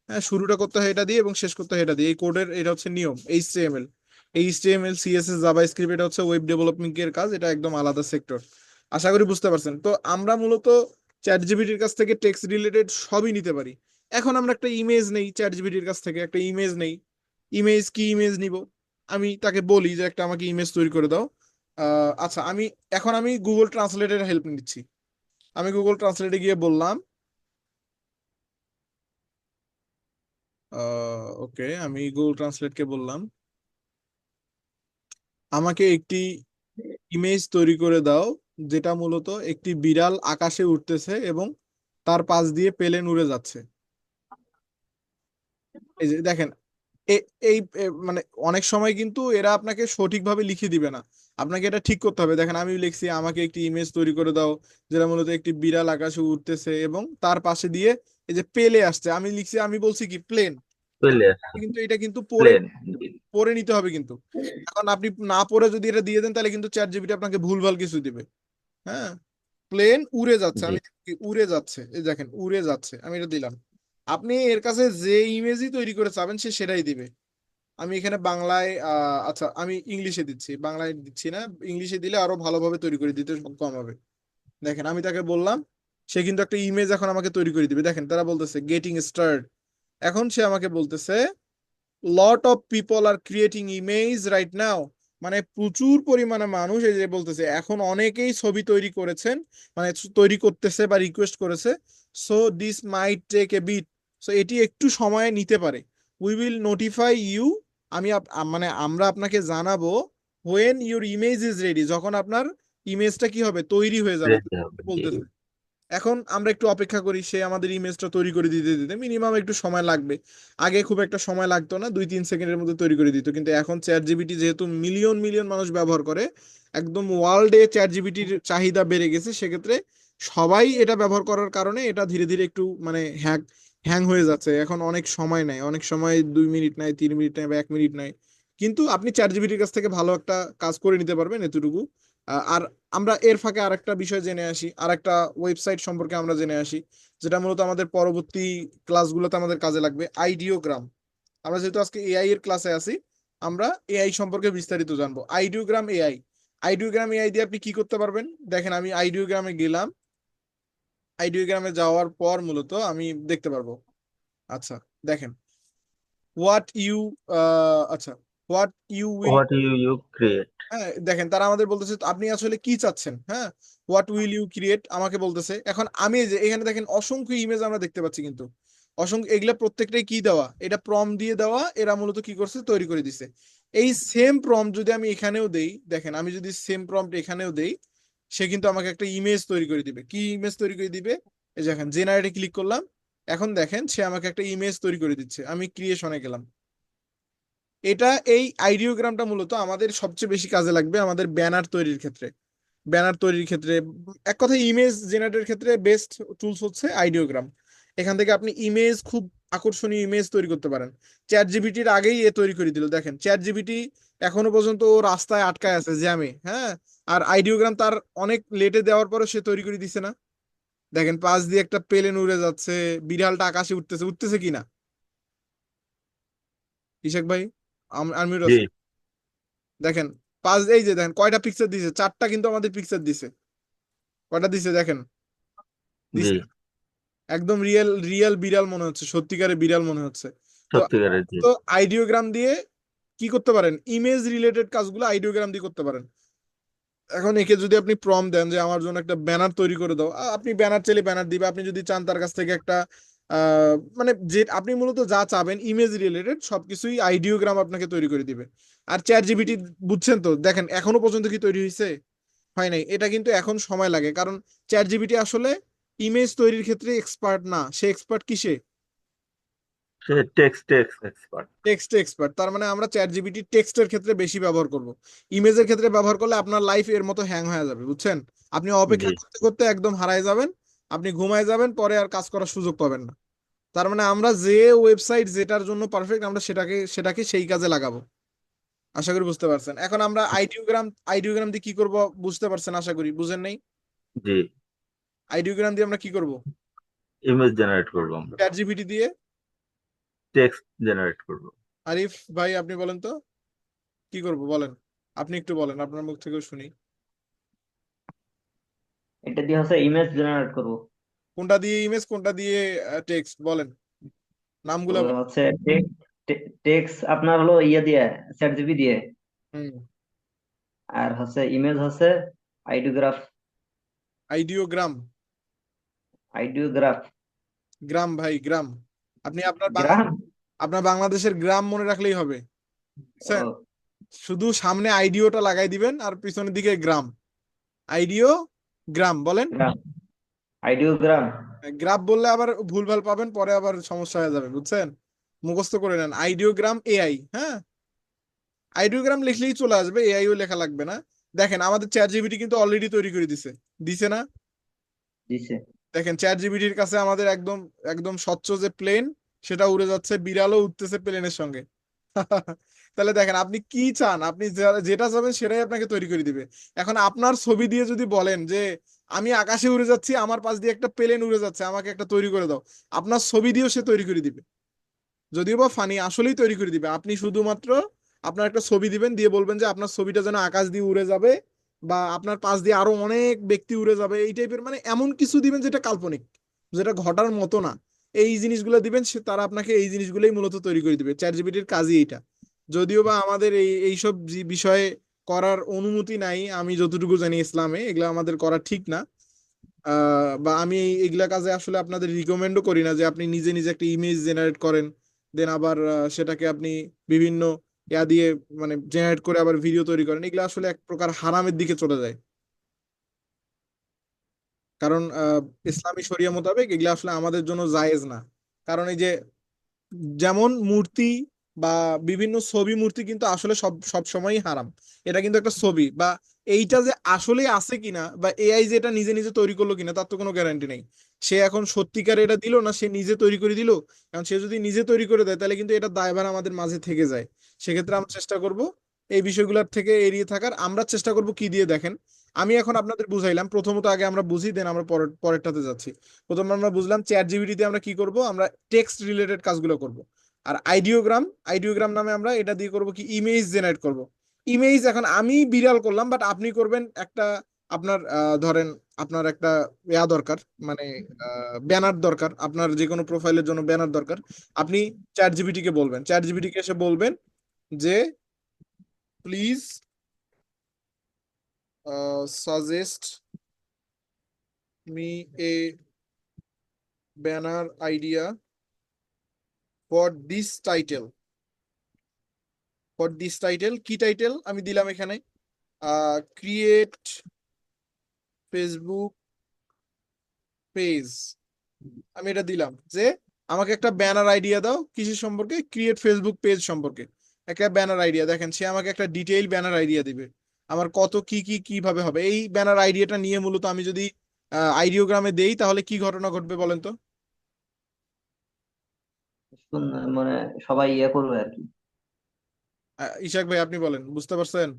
হ্যাঁ, শুরুটা করতে হয় এটা দিয়ে এবং শেষ করতে হয় এটা দিয়ে। এই কোডের এটা হচ্ছে নিয়ম। এইচটিএমএল সিএসএস জাভাস্ক্রিপ্ট, এটা হচ্ছে ওয়েব ডেভেলপমেন্ট এর কাজ, এটা একদম আলাদা সেক্টর। আশা করি বুঝতে পারছেন। তো আমরা মূলত চ্যাট জিপিটির কাছ থেকে টেক্সট রিলেটেড সবই নিতে পারি। এখন আমরা একটা ইমেজ নেই চ্যাট জিপিটির কাছ থেকে, একটা ইমেজ নেই। ইমেজ কি, ইমেজ নিব? আমি তাকে বলি যে একটা আমাকে ইমেজ তৈরি করে দাও। আচ্ছা, এখন আমি গুগল ট্রান্সলেটের হেল্প নিচ্ছি। আমি গুগল ট্রান্সলেটে গিয়ে বললাম, ওকে, আমি গুগল ট্রান্সলেটকে বললাম আমাকে একটি ইমেজ তৈরি করে দাও যেটা মূলত একটি বিড়াল আকাশে উঠতেছে এবং তার পাশ দিয়ে প্লেন উড়ে যাচ্ছে। এই যে দেখেন, এই মানে অনেক সময় কিন্তু এরা আপনাকে সঠিকভাবে লিখে দিবে না, আপনাকে এটা ঠিক করতে হবে। দেখেন আমি লিখছি আমাকে একটি ইমেজ তৈরি করে দাও যেটা মূলত একটি বিড়াল আকাশে উঠতেছে এবং তার পাশে দিয়ে এই যে পেলে আসছে। আমি লিখছি, আমি বলছি কি প্লেন, চলে আসছে। কিন্তু এটা কিন্তু পড়ে প্লেন। পড়ে নিতে হবে কিন্তু। এখন আপনি না পড়ে যদি এটা দিয়ে দেন তাহলে কিন্তু চ্যাট জিপিটি আপনাকে ভুলভাল কিছু দিবে। হ্যাঁ, প্লেন উড়ে যাচ্ছে, জি আমি দেখি উড়ে যাচ্ছে, এই দেখেন উড়ে যাচ্ছে, আমি এটা দিলাম। আপনি এর কাছে যে ইমেজই তৈরি করে চাবেন সে সেটাই দিবে। আমি এখানে বাংলায় আচ্ছা আমি ইংলিশে দিচ্ছি, বাংলায় দিচ্ছি না, ইংলিশে দিলে আরো ভালোভাবে তৈরি করে দিতে কম হবে। দেখেন আমি তাকে বললাম, সে কিন্তু একটা ইমেজ এখন আমাকে তৈরি করে দিবে। দেখেন তারা বলতেছে গেটিং স্টার্ট। এখন সে আমাকে বলতেছে lot of people R creating image right now, মানে প্রচুর পরিমাণে মানুষ এই যে বলতেছে এখন অনেকেই ছবি তৈরি করেছেন, মানে তৈরি করতেছে বা রিকোয়েস্ট করেছে। So this might take a bit, so এটি একটু সময় নিতে পারে। উই উইল নোটিফাই ইউ, মানে আমরা আপনাকে জানাবো when your image is ready, যখন আপনার ইমেজটা কি হবে, তৈরি হয়ে যাবে রেডি হবে। জি বলতেছে। এখন আমরা একটু অপেক্ষা করি, সে আমাদের ইমেজটা তৈরি করে দিতে দিতে মিনিমাম একটু সময় লাগবে। আগে খুব একটা সময় লাগতো না, 2-3 সেকেন্ডের মধ্যে তৈরি করে দিত, কিন্তু এখন চ্যাট জিপিটি যেহেতু মিলিয়ন মিলিয়ন মানুষ ব্যবহার করে, একদম ওয়ার্ল্ডে চ্যাট জিপিটির চাহিদা বেড়ে গেছে, সেক্ষেত্রে সবাই এটা ব্যবহার করার কারণে এটা ধীরে ধীরে একটু মানে হ্যাং হয়ে যাচ্ছে। এখন অনেক সময় নেয়, অনেক সময় 2 মিনিট নেয়, 3 মিনিট নেয় বা 1 মিনিট নেয়। কিন্তু আপনি চ্যাট জিপিটির কাছ থেকে ভালো একটা কাজ করে নিতে পারবেন এতটুকু। আর আমরা এর ফাঁকে আরেকটা বিষয় জেনে আসি, আরেকটা ওয়েবসাইট সম্পর্কে আমরা জেনে আসি, যেটা মূলত আমাদের পরবর্তী ক্লাসগুলোতে আমাদের কাজে লাগবে, আইডিওগ্রাম। আমরা যেহেতু আজকে এআই এর ক্লাসে আছি, আমরা এআই সম্পর্কে বিস্তারিত জানবো। আইডিওগ্রাম এআই, আইডিওগ্রাম এআই দিয়ে আপনি কি করতে পারবেন, দেখেন আমি আইডিওগ্রামে গেলাম। আইডিওগ্রামে যাওয়ার পর মূলত আমি দেখতে পারবো, আচ্ছা দেখেন হোয়াট ইউ আচ্ছা what you will, what you create. হ্যাঁ দেখেন তারা আমাদের বলতেছে আপনি আসলে কি চাচ্ছেন। হ্যাঁ, হোয়াট উইল ইউ ক্রিয়েট আমাকে বলতেছে। এখন আমি এই যে এখানে দেখেন অসংখ্য ইমেজ আমরা দেখতে পাচ্ছি, কিন্তু অসংখ্য, এগুলা প্রত্যেকটাই কি দেওয়া, এটা প্রম দিয়ে দেওয়া, এরা মূলত কি করছে, তৈরি করে দিছে। এই সেম প্রম যদি আমি এখানেও দেই, দেখেন আমি যদি সেম প্রম্পট এখানেও দেই, সে কিন্তু আমাকে একটা ইমেজ তৈরি করে দিবে। কি ইমেজ তৈরি করে দিবে, এই যে দেখেন জেনারেটে ক্লিক করলাম, এখন দেখেন সে আমাকে একটা ইমেজ তৈরি করে দিচ্ছে। আমি ক্রিয়েশনে গেলাম, এটা এই আইডিওগ্রামটা মূলত আমাদের সবচেয়ে বেশি কাজে লাগবে আমাদের ব্যানার তৈরির ক্ষেত্রে। ব্যানার তৈরির ক্ষেত্রে, এক কথায় ইমেজ জেনারেটের ক্ষেত্রে বেস্ট টুলস হচ্ছে আইডিওগ্রাম। এখান থেকে আপনি ইমেজ, খুব আকর্ষণীয় ইমেজ তৈরি করতে পারেন। চ্যাট জিপিটির আগেই এ তৈরি করে দিল, দেখেন চ্যাট জিপিটি এখনো পর্যন্ত ও রাস্তায় আটকায় আছে জ্যামে। হ্যাঁ, আর আইডিওগ্রাম তার অনেক লেটে দেওয়ার পরে সে তৈরি করে দিছে না। দেখেন পাশ দিয়ে একটা প্লেন উড়ে যাচ্ছে, বিড়ালটা আকাশে উঠতেছে, উঠতেছে কিনা ইশাক ভাই, আমির জি দেখেন পাঁচ, এই যে দেখেন কয়টা পিকচার দিছে, 4টা কিন্তু আমাদের পিকচার দিছে। কয়টা দিছে দেখেন, জি দিছে একদম রিয়েল রিয়েল বিড়াল মনে হচ্ছে, সত্যিকারের বিড়াল মনে হচ্ছে। তো সত্যিকারের। জি তো আইডিওগ্রাম দিয়ে কি করতে পারেন, ইমেজ রিলেটেড কাজগুলো আইডিওগ্রাম দিয়ে করতে পারেন। এখন একে যদি আপনি প্রম দেন যে আমার জন্য একটা ব্যানার তৈরি করে দাও, আপনি ব্যানার চাইলে ব্যানার দিবে। আপনি যদি চান তার কাছ থেকে একটা মানে যে আপনি মূলত যা চাবেন ইমেজ রিলেটেড সবকিছুই আইডিওগ্রাম আপনাকে তৈরি করে দিবে। আর চ্যাট জিপিটি, বুঝছেন তো, দেখেন এখনো পর্যন্ত কি তৈরি হয়েছে, হয় নাই। এটা কিন্তু এখন সময় লাগে, কারণ চ্যাট জিপিটি আসলে ইমেজ তৈরির ক্ষেত্রে এক্সপার্ট না, সে এক্সপার্ট কিসে, সে টেক্সট এক্সপার্ট। Text expert. তার মানে আমরা চ্যাট জিপিটি টেক্সটের ক্ষেত্রে বেশি ব্যবহার করব, ইমেজের ক্ষেত্রে ব্যবহার করলে আপনার লাইফ এর মতো হ্যাং হয়ে যাবে, বুঝছেন। আপনি জি অপেক্ষা করতে করতে একদম হারায় যাবেন, আপনি ঘুমায় যাবেন, পরে আর কাজ করার সুযোগ পাবেন না। তার মানে আমরা যে ওয়েবসাইট যেটার জন্য পারফেক্ট আমরা সেটাকে সেটাকে সেই কাজে লাগাবো। আশা করি বুঝতে পারছেন। এখন আমরা আইডিওগ্রাম, আইডিওগ্রাম দিয়ে কি করব বুঝতে পারছেন, আশা করি বুঝেন নাই। জি আইডিওগ্রাম দিয়ে আমরা কি করব, ইমেজ জেনারেট করবো আমরা, চ্যাট জিপিটি দিয়ে। টেক্সট জেনারেট করব। আরিফ ভাই আপনি বলেন তো কি করব, বলেন, আপনি একটু বলেন, আপনার মুখ থেকেও শুনি। এটা দিয়ে হচ্ছে ইমেজ জেনারেট করব। কোনটা দিয়ে ইমেজ, কোনটা দিয়ে টেক্সট, বলেন নামগুলা বলেন। হচ্ছে টেক্সট আপনার হলো ইয়ে দিয়ে, চ্যাট জিপি দিয়ে। হুম, আর হচ্ছে ইমেজ হচ্ছে আইডিওগ্রাফ। আইডিওগ্রাম, আইডিওগ্রাফ গ্রাম ভাই গ্রাম। আপনি আপনার গ্রাম। আপনার বাংলাদেশের গ্রাম মনে রাখলেই হবে, বুঝছেন। ও, শুধু সামনে আইডিওটা লাগাই দিবেন আর পিছনের দিকে গ্রাম, আইডিও গ্রাম বলেন। গ্রাম, আইডিওগ্রাম। গ্রাফ বললে আবার ভুলভাল পাবেন, পরে আবার সমস্যা হয়ে যাবে, বুঝছেন। মুখস্থ করে নেন আইডিওগ্রাম এআই। হ্যাঁ, আইডিওগ্রাম লিখলেই চলে আসবে, এআইও লেখা লাগবে না। দেখেন আমাদের চ্যাট জিপিটি কিন্তু অলরেডি তৈরি করে দিছে, দিছে না। দিছে। দেখেন চ্যাট জিপিটির কাছে আমাদের একদম একদম স্বচ্ছ যে প্লেন, সেটা উড়ে যাচ্ছে, বিড়ালও উঠতেছে প্লেনের সঙ্গে। তাহলে দেখেন আপনি কি চান, আপনি যেটা চাবেন সেটাই আপনাকে তৈরি করে দিবে। এখন আপনার ছবি দিয়ে যদি বলেন যে আমি আকাশে উড়ে যাচ্ছি, আমার পাশ দিয়ে একটা প্লেন উড়ে যাচ্ছে, আমাকে একটা তৈরি করে দাও, আপনার ছবি দিয়েও সে তৈরি করে দিবে। যদিও বা ফানি, আসলেই তৈরি করে দিবে। আপনি শুধুমাত্র আপনার একটা ছবি দিবেন, দিয়ে বলবেন যে আপনার ছবিটা যেন আকাশ দিয়ে উড়ে যাবে, বা আপনার পাশ দিয়ে আরো অনেক ব্যক্তি উড়ে যাবে, এই টাইপের মানে এমন কিছু দিবেন যেটা কাল্পনিক, যেটা ঘটার মতো না। এই জিনিসগুলো দিবেন, সে তারা আপনাকে এই জিনিসগুলোই মূলত তৈরি করে দিবে। চ্যাট জিপিটির কাজই এইটা। যদিও বা আমাদের এইসব বিষয়ে করার অনুমতি নাই, আমি যতটুকু জানি ইসলামে এগুলা আমাদের করা ঠিক না। বা আমি এগুলা কাজে আসলে আপনাদের রিকমেন্ডও করি না যে আপনি নিজে নিজে একটা ইমেজ জেনারেট করেন, দেন আবার সেটাকে আপনি বিভিন্ন ইয়া দিয়ে মানে জেনারেট করে আবার ভিডিও তৈরি করেন। এগুলা আসলে এক প্রকার হারামের দিকে চলে যায়। কারণ ইসলামী শরিয়া মোতাবেক এগুলা আসলে আমাদের জন্য জায়েজ না। কারণ এই যে যেমন মূর্তি বা বিভিন্ন ছবি মূর্তি কিন্তু আসলে সব সব সময়ই হারাম। এটা কিন্তু একটা ছবি, বা এইটা যে আসলে আছে কিনা, বা এআই যে এটা নিজে নিজে তৈরি করলো কিনা, তার তো কোনো গ্যারান্টি নেই। সে এখন সত্যিকার এটা দিল না সে নিজে তৈরি করে দিল। কারণ সে যদি নিজে তৈরি করে দেয় তাহলে কিন্তু এটা দায়ভার আমাদের মাঝে থেকে যায়। সেক্ষেত্রে আমরা চেষ্টা করব এই বিষয়গুলোর থেকে এড়িয়ে থাকার। আমরা চেষ্টা করব কি দিয়ে দেখেন, আমি এখন আপনাদের বুঝাইলাম। প্রথমত আগে আমরা বুঝি, দেন আমরা পরেরটাতে যাচ্ছি। প্রথমে আমরা বুঝলাম চ্যাট জিপিটিতে আমরা কি করব, আমরা টেক্সট রিলেটেড কাজগুলো করব। আর আইডিওগ্রাম, আইডিওগ্রাম নামে আমরা এটা দিয়ে করব কি, ইমেজ জেনারেট করব। ইমেজ এখন আমি বিড়াল করলাম, বাট আপনি করবেন একটা, আপনার ধরেন আপনার একটা ইয়া দরকার, মানে ব্যানার দরকার, আপনার যে কোনো প্রোফাইলের জন্য ব্যানার দরকার। আপনি চ্যাট জিপিটি কে বলবেন, চ্যাট জিপিটি কে এসে বলবেন যে please suggest me a banner idea for this title. For this title, কি টাইটেল আমি দিলাম এখানে, ক্রিয়েট ফেসবুক পেজ। আমি এটা দিলাম যে আমাকে একটা ব্যানার আইডিয়া দাও কিসের সম্পর্কে, ক্রিয়েট ফেসবুক পেজ সম্পর্কে। একটা ব্যানার আইডিয়া, দেখেন সে আমাকে একটা ডিটেইল ব্যানার আইডিয়া দিবে, আমার কত কি কি কিভাবে হবে। এই ব্যানার আইডিয়াটা নিয়ে মূলত আমি যদি আইডিওগ্রামে দেই তাহলে কি ঘটনা ঘটবে বলেন তো? মানে সবাই ইয়ে করবে আর কি। ইশাক ভাই আপনি বলেন, বুঝতে পারছেন?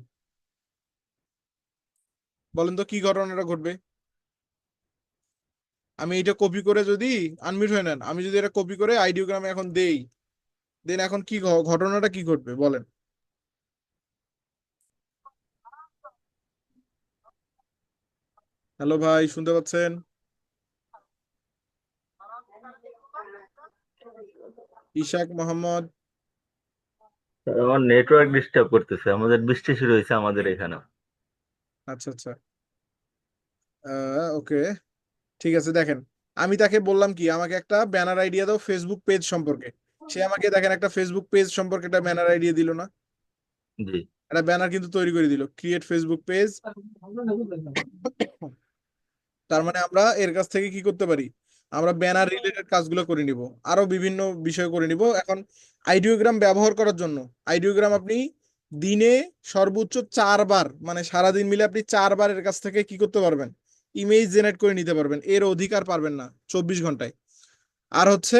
বলেন তো কি ঘটনাটা ঘটবে। আমি এটা কপি করে যদি, আনমিউট হয়ে নেন, আমি যদি এটা কপি করে আইডিওগ্রামে এখন দেই, দেন এখন কি ঘটনাটা কি ঘটবে বলেন? হ্যালো ভাই, শুনতে পাচ্ছেন? ইশাক মোহাম্মদ। আমার নেটওয়ার্ক ডিস্টার্ব করতেছে, আমাদের বৃষ্টি শুরু হয়েছে আমাদের এখানে। আচ্ছা আচ্ছা, ওকে, ঠিক আছে। দেখেন আমি তাকে বললাম কি, আমাকে একটা ব্যানার আইডিয়া দাও ফেসবুক পেজ সম্পর্কে। সে আমাকে দেখেন একটা ফেসবুক পেজ সম্পর্কে একটা ব্যানার আইডিয়া দিল না? জি। একটা ব্যানার কিন্তু তৈরি করে দিল, ক্রিয়েট ফেসবুক পেজ। তার মানে আমরা এর কাছ থেকে কি করতে পারি, আমরা ব্যানার রিলেটেড কাজগুলো করে নিব, আরো বিভিন্ন বিষয় করে নিব। এখন আইডিওগ্রাম ব্যবহার করার জন্য, আইডিওগ্রাম আপনি দিনে সর্বোচ্চ 4 বার, মানে সারাদিন মিলে আপনি 4 বার এর কাছ থেকে কি করতে পারবেন, ইমেজ জেনারেট করে নিতে পারবেন। এর অধিকার পারবেন না 24 ঘন্টায়। আর হচ্ছে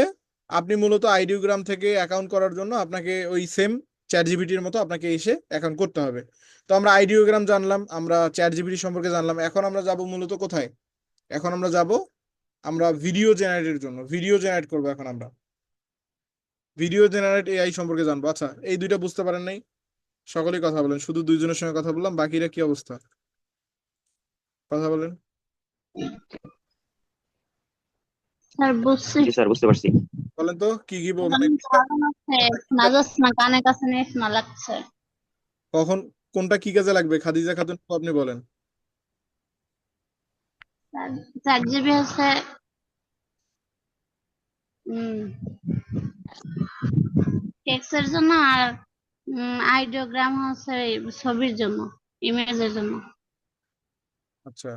আপনি মূলত আইডিওগ্রাম থেকে অ্যাকাউন্ট করার জন্য আপনাকে ওই সেম চ্যাট জিপিটির মতো আপনাকে এসে অ্যাকাউন্ট করতে হবে। তো আমরা আইডিওগ্রাম জানলাম, আমরা চ্যাট জিপিটি সম্পর্কে জানলাম, এখন আমরা যাব মূলত কোথায়, এখন আমরা যাব, আমরা ভিডিও জেনারেটের জন্য ভিডিও জেনারেট করবো। এখন আমরা ভিডিও জেনারেট এআই সম্পর্কে জানবো। আচ্ছা, এই দুইটা বুঝতে পারেন নাই? সকলেই কথা বলেন, শুধু দুইজনের সঙ্গে কথা বললাম, বাকিরা কি অবস্থা, কথা বলেন। স্যার বুঝছি। জি স্যার, বুঝতে পারছি। বলেন তো কি কি মানে এখন কারণ আছে, শোনা যাচ্ছে না, কানের কাছে নিয়ে শোনা লাগছে। কখন কোনটা কি কাজে লাগবে খাদিজা খাতুন, আপনি বলেন। স্যার 4 জিবি হচ্ছে টেক্সটের জন্য, আর আইডিওগ্রাম হচ্ছে এই ছবির জন্য, ইমেজের জন্য। আচ্ছা,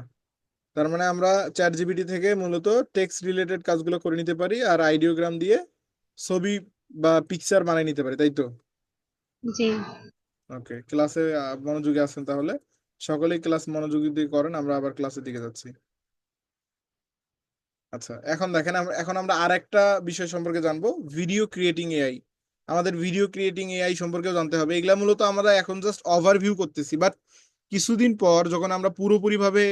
তার মানে আমরা চ্যাট জিপিটি থেকে মূলত টেক্সট রিলেটেড কাজগুলো করে নিতে পারি, আর আইডিওগ্রাম দিয়ে ছবি বা পিকচার বানিয়ে নিতে পারি, তাই তো? জি। ওকে, ক্লাসে মনোযোগী আছেন তাহলে? সকলেই ক্লাস মনোযোগী দিয়ে করেন, আমরা আবার ক্লাসের দিকে যাচ্ছি। আচ্ছা, এখন দেখেন আমরা আর একটা বিষয় সম্পর্কে জানবো, ভিডিও ক্রিয়েটিং এআই। আমাদের ভিডিও ক্রিয়েটিং এআই সম্পর্কেও জানতে হবে। এগুলা মূলত আমরা এখন জাস্ট ওভারভিউ করতেছি, বাট কিছুদিন পর যখন আমরা পুরোপুরি ভাবে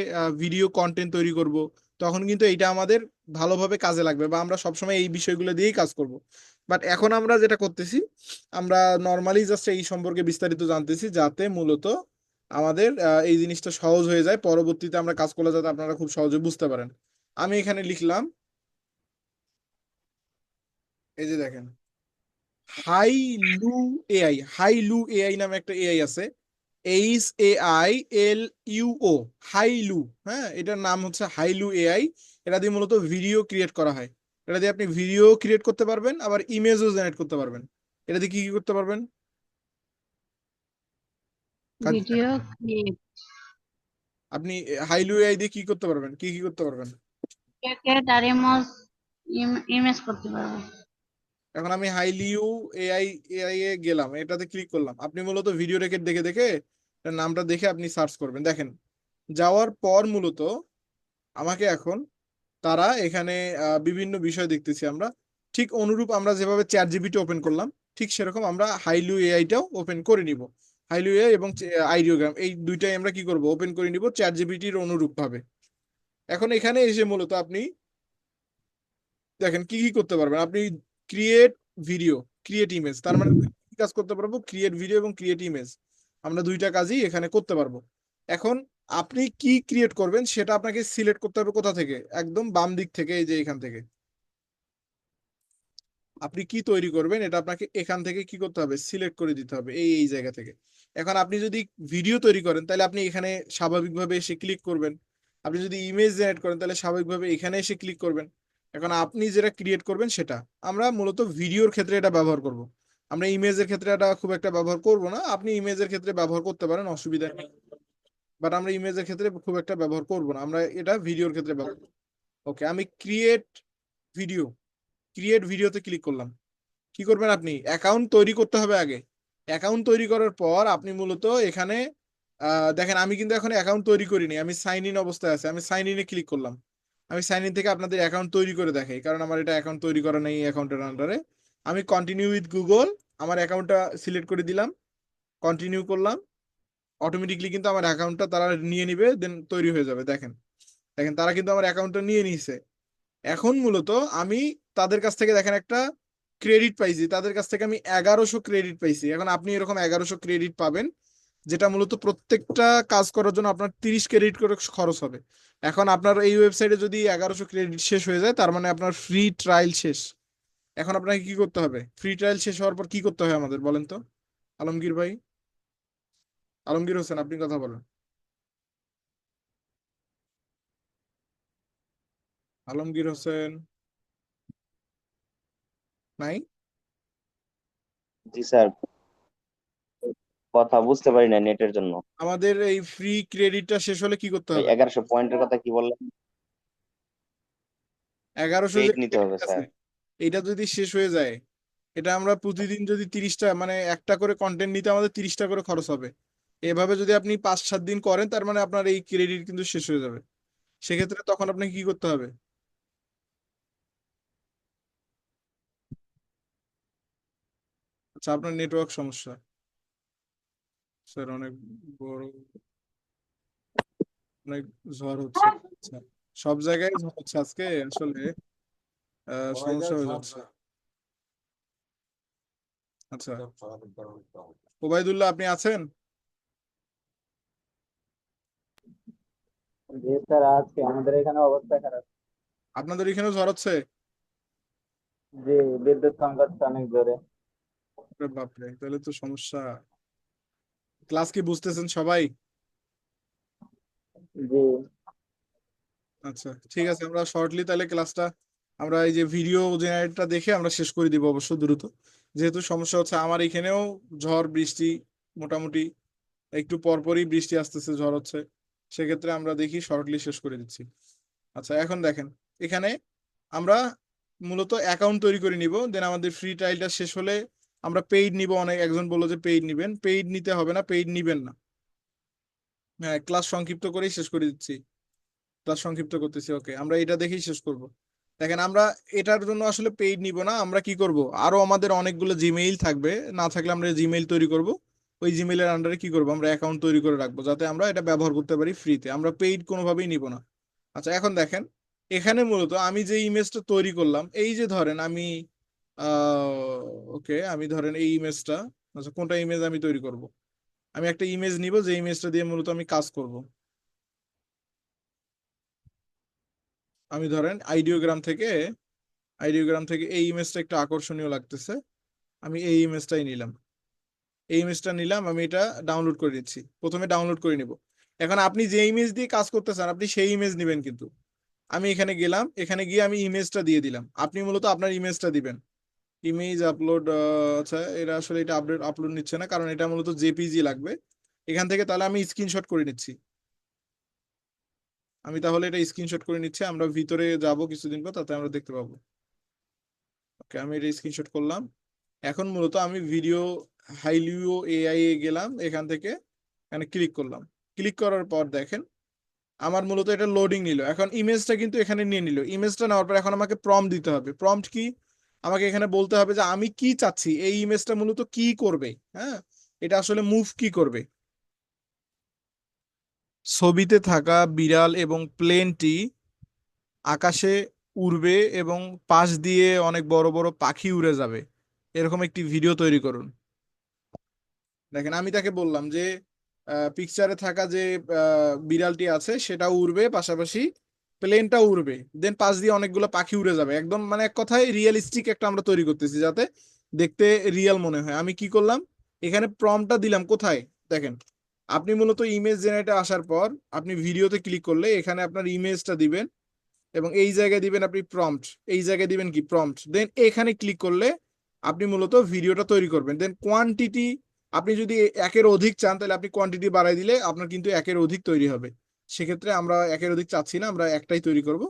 ভিডিও কন্টেন্ট তৈরি করব, তখন কিন্তু এটা আমাদের ভালোভাবে কাজে লাগবে, বা আমরা সবসময় এই বিষয়গুলো দিয়েই কাজ করব। বাট এখন আমরা যেটা করতেছি, আমরা নর্মালি জাস্ট এই সম্পর্কে বিস্তারিত জানতেছি, যাতে মূলত আমাদের এই জিনিসটা সহজ হয়ে যায়, পরবর্তীতে আমরা কাজ করলে যাতে আপনারা খুব সহজে বুঝতে পারেন। আমি এখানে লিখলাম, এই যে দেখেন, হাই লু এআই, হাই লু এআই নামে একটা এআই আছে, HAILUO, হাইলু। হ্যাঁ, এটার নাম হচ্ছে হাইলু এআই। এটা দিয়ে মূলত ভিডিও ক্রিয়েট করা হয়। এটা দিয়ে আপনি ভিডিও ক্রিয়েট করতে পারবেন, আবার ইমেজও জেনারেট করতে পারবেন। এটা দিয়ে কি কি করতে পারবেন? ভিডিও ক্লিপ, আপনি হাইলু এআই দিয়ে কি করতে পারবেন, কি কি করতে পারবেন? ক্রিকেট আর ইমেজ, ইমেজ করতে পারবো। এখন আমি হাইলিউ এআই এআই এ গেলাম, এটাতে ক্লিক করলাম। আপনি মূলত ভিডিও রেকর্ড দেখে দেখে এটার নামটা দেখে আপনি সার্চ করবেন। দেখেন, যাওয়ার পর মূলত আমাকে এখন তারা এখানে বিভিন্ন বিষয় দেখতেছি আমরা, ঠিক অনুরূপ আমরা যেভাবে চ্যাট জিপিটি ওপেন করলাম, ঠিক সেরকম আমরা হাইলু এআইটাও ওপেন করে নিব। হাইলু এআই এবং আইডিওগ্রাম, এই দুইটাই আমরা কি করব, ওপেন করে নিব চ্যাট জিপিটির অনুরূপ ভাবে। এখন এখানে এসে মূলত আপনি দেখেন কি কি করতে পারবেন। আপনি ক্রিয়েট ভিডিও, ক্রিয়েট ইমেজ, তার মানে কি কাজ করতে পারবো, ক্রিয়েট ভিডিও এবং ক্রিয়েট ইমেজ, আমরা দুইটা কাজই এখানে করতে পারবো। এখন আপনি কি ক্রিয়েট করবেন সেটা আপনাকে সিলেক্ট করতে হবে কোথা থেকে, একদম বাম দিক থেকে, এই যে এখান থেকে। আপনি কি তৈরি করবেন এটা আপনাকে এখান থেকে কি করতে হবে, সিলেক্ট করে দিতে হবে এই এই জায়গা থেকে। এখন আপনি যদি ভিডিও তৈরি করেন তাহলে আপনি এখানে স্বাভাবিকভাবে এসে ক্লিক করবেন। আপনি যদি ইমেজ জেনারেট করেন তাহলে স্বাভাবিকভাবে এখানে এসে ক্লিক করবেন। এখন আপনি যেটা ক্রিয়েট করবেন সেটা, আমরা মূলত ভিডিওর ক্ষেত্রে এটা ব্যবহার করব। আমরা ইমেজের ক্ষেত্রে এটা খুব একটা ব্যবহার করব না। আপনি ইমেজের ক্ষেত্রে ব্যবহার করতে পারেন, অসুবিধা নেই, বাট আমরা ইমেজের ক্ষেত্রে খুব একটা ব্যবহার করব না, আমরা এটা ভিডিওর ক্ষেত্রে ব্যবহার করব। ওকে, আমি ক্রিয়েট ভিডিও, ক্রিয়েট ভিডিওতে ক্লিক করলাম। কি করবেন, আপনি অ্যাকাউন্ট তৈরি করতে হবে আগে। অ্যাকাউন্ট তৈরি করার পর আপনি মূলত এখানে দেখেন, আমি কিন্তু এখন অ্যাকাউন্ট তৈরি করিনি, আমি সাইন ইন অবস্থায় আছে। আমি সাইন ইনে ক্লিক করলাম। আমি সাইন ইন থেকে আপনাদের অ্যাকাউন্ট তৈরি করে দেখাই, কারণ আমার এটা অ্যাকাউন্ট তৈরি করা নেই অ্যাকাউন্টের আন্ডারে। আমি কন্টিনিউ উইথ গুগল, আমার অ্যাকাউন্টটা সিলেক্ট করে দিলাম, কন্টিনিউ করলাম। অটোমেটিকলি কিন্তু আমার অ্যাকাউন্টটা তারা নিয়ে নিবে, দেন তৈরি হয়ে যাবে। দেখেন, দেখেন তারা কিন্তু আমার অ্যাকাউন্টটা নিয়ে নিয়েছে। এখন মূলত আমি তাদের কাছ থেকে দেখেন একটা ক্রেডিট পাইছি, তাদের কাছ থেকে আমি 1100 ক্রেডিট পাইছি। এখন আপনি এরকম 1100 ক্রেডিট পাবেন, যেটা মূলত প্রত্যেকটা কাজ করার জন্য আপনার 30 ক্রেডিট করে খরচ হবে। এখন আপনার এই ওয়েবসাইটে যদি 1100 ক্রেডিট শেষ হয়ে যায়, তার মানে আপনার ফ্রি ট্রায়াল শেষ। এখন আপনাকে কি করতে হবে, ফ্রি ট্রায়াল শেষ হওয়ার পর কি করতে হয় আমাদের বলেন তো, আলমগীর ভাই, আলমগীর হোসেন, আপনি কথা বলেন। আলমগীর হোসেন নাই? জি স্যার, কথা বুঝতে পারি না নেটের জন্য। আমাদের এই ফ্রি ক্রেডিটটা শেষ হলে কি করতে ওই হবে? 1100 পয়েন্টের কথা কি বললেন? 1100 যে পেইড নিতে হবে ক্রেডিট আছে, স্যার। এটা যদি শেষ হয়ে যায়, এটা আমরা প্রতিদিন যদি 30টা মানে একটা করে কন্টেন্ট নিতে আমাদের 30টা করে খরচ হবে। এভাবে যদি আপনি 5-7 দিন করেন, তার মানে আপনার এই ক্রেডিট কিন্তু শেষ হয়ে যাবে। সেক্ষেত্রে তখন আপনাকে কি করতে হবে? আচ্ছা, আপনার নেটওয়ার্ক সমস্যা স্যার, অনেক বড়, অনেক ঝড় হচ্ছে। আচ্ছা, সব জায়গায় ঝড় হচ্ছে আজকে আসলে, সমস্যা হয়ে যাচ্ছে। আচ্ছা, ওবায়দুল্লাহ আপনি আছেন? জি স্যার, আজকে আমাদের এখানে অবস্থা খারাপ। আপনাদের এখানেও ঝড় হচ্ছে? জি, বিদ্যুৎ সংকট অনেক জোরে। আরে বাপরে, তাহলে তো সমস্যা। ক্লাস কি বুঝতেছেন সবাই? জি। আচ্ছা, ঠিক আছে, আমরা শর্টলি তাহলে ক্লাসটা, আমরা এই যে ভিডিও জেনারেটটা দেখে আমরা শেষ করে দিব অবশ্য দ্রুত, যেহেতু সমস্যা হচ্ছে আমার এখানেও ঝড় বৃষ্টি, মোটামুটি একটু পরপরই বৃষ্টি আসতেছে, ঝড় হচ্ছে। সেক্ষেত্রে আমরা দেখি শর্টলি শেষ করে দিচ্ছি। আচ্ছা, এখন দেখেন, এখানে আমরা মূলত অ্যাকাউন্ট তৈরি করে নিব, দেন আমাদের ফ্রি ট্রায়ালটা শেষ হলে আমরা পেইড নিব। অনেক একজন বললো যে পেইড নিবেন, পেইড নিতে হবে না, পেইড নিবেন না। হ্যাঁ, ক্লাস সংক্ষিপ্ত করেই শেষ করে দিচ্ছি, ক্লাস সংক্ষিপ্ত করতেছি। ওকে, আমরা এটা দেখেই শেষ করব। দেখেন আমরা এটার জন্য আসলে পেইড নিব না, আমরা কি করব, আরো আমাদের অনেকগুলো জিমেইল থাকবে, না থাকলে আমরা জিমেইল তৈরি করব, ওই জিমেইলের আন্ডারে কি করব, আমরা অ্যাকাউন্ট তৈরি করে রাখবো যাতে আমরা এটা ব্যবহার করতে পারি ফ্রিতে, আমরা পেইড কোনোভাবেই নিব না। আচ্ছা এখন দেখেন, এখানে মূলত আমি যে ইমেজটা তৈরি করলাম, এই যে ধরেন আমি ওকে আমি ধরেন এই ইমেজটা, আচ্ছা কোনটা ইমেজ আমি তৈরি করব, আমি একটা ইমেজ নিব যে ইমেজটা দিয়ে মূলত আমি কাজ করব। আমি ধরেন আইডিওগ্রাম থেকে এই ইমেজটা একটু আকর্ষণীয় লাগতেছে, আমি এই ইমেজটাই নিলাম, এই ইমেজটা নিলাম, আমি এটা ডাউনলোড করে নিচ্ছি, প্রথমে ডাউনলোড করে নিব। এখন আপনি যে ইমেজ দিয়ে কাজ করতে চান আপনি সেই ইমেজ নেবেন, কিন্তু আমি এখানে গেলাম, এখানে গিয়ে আমি ইমেজটা দিয়ে দিলাম, আপনি মূলত আপনার ইমেজটা দিবেন। ইমেজ আপলোড, আচ্ছা এরা আসলে এটা আপলোড নিচ্ছে না, কারণ এটা মূলত জেপিজি লাগবে এখান থেকে, তাহলে আমি স্ক্রিনশট করে নিচ্ছি, আমি তাহলে এটা স্ক্রিনশট করে নিচ্ছি, আমরা ভিতরে যাব কিছুদিন পর তাতে আমরা দেখতে পাবো। ওকে আমি এটা স্ক্রিনশট করলাম। এখন মূলত আমি ভিডিও হাইলিও এআই এ গেলাম, এখান থেকে এখানে ক্লিক করলাম, ক্লিক করার পর দেখেন আমার মূলত এটা লোডিং নিল, এখন ইমেজটা কিন্তু এখানে নিয়ে নিল, ইমেজটা নেওয়ার পর এখন আমাকে প্রম্পট দিতে হবে। প্রম্পট কি, আমাকে এখানে বলতে হবে যে আমি কি চাচ্ছি, এই ইমেজটা মূলত কি করবে, হ্যাঁ এটা আসলে মুভ কি করবে। ছবিতে থাকা বিড়াল এবং প্লেনটি আকাশে উড়বে এবং পাশ দিয়ে অনেক বড় বড় পাখি উড়ে যাবে, এরকম একটি ভিডিও তৈরি করুন। দেখেন আমি তাকে বললাম যে পিকচারে থাকা যে বিড়ালটি আছে সেটা উড়বে, পাশাপাশি প্লেনটা উড়বে, দেন পাশ দিয়ে অনেকগুলো পাখি উড়ে যাবে, একদম মানে এক কথায় রিয়েলিস্টিক একটা আমরা তৈরি করতেছি যাতে দেখতে রিয়েল মনে হয়। আমি কি করলাম, এখানে প্রম্পটটা দিলাম কোথায়, দেখেন আপনি মূলত ইমেজ জেনারেটে আসার পর আপনি ভিডিওতে ক্লিক করলে এখানে আপনার ইমেজটা দিবেন এবং এই জায়গায় দিবেন আপনি প্রম্পট, এই জায়গায় দিবেন কি প্রম্পট, দেন এখানে ক্লিক করলে আপনি মূলত ভিডিওটা তৈরি করবেন। দেন কোয়ান্টিটি, আপনি যদি একের অধিক চান তাহলে আপনি কোয়ান্টিটি বাড়াই দিলে আপনার কিন্তু একের অধিক তৈরি হবে, সেক্ষেত্রে আমরা একের অধিক চাচ্ছি না, আমরা একটাই তৈরি করব।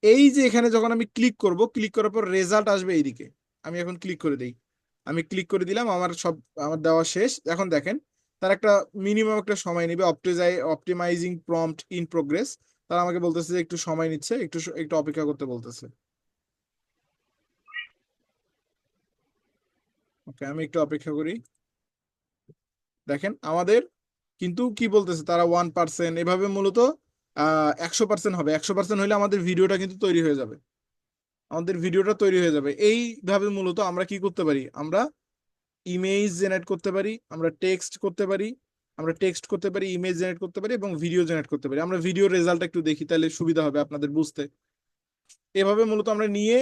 এই যে এখানে যখন আমি ক্লিক করব, ক্লিক করার পর রেজাল্ট আসবে এইদিকে, আমি এখন ক্লিক করে দিই, আমি ক্লিক করে দিলাম, আমার দেওয়া শেষ। এখন দেখেন তার একটা মিনিমাম একটা সময় নেবে, অপটিমাইজিং প্রম্পট ইন প্রোগ্রেস, তারা আমাকে বলতেছে যে একটু সময় নিচ্ছে, একটু একটু অপেক্ষা করতে বলতেছে। ওকে আমি একটু অপেক্ষা করি। দেখেন আমাদের কিন্তু কি বলতেছে তারা 1%, এভাবে মূলত 100% হবে, 100% হলে আমাদের ভিডিওটা কিন্তু তৈরি হয়ে যাবে, আমাদের ভিডিওটা তৈরি হয়ে যাবে। এইভাবে মূলত আমরা কি করতে পারি, আমরা ইমেজ জেনারেট করতে পারি, আমরা টেক্সট করতে পারি, ইমেজ জেনারেট করতে পারি এবং ভিডিও জেনারেট করতে পারি। আমরা ভিডিও রেজাল্ট একটু দেখি তাহলে সুবিধা হবে আপনাদের বুঝতে। এভাবে মূলত আমরা নিয়ে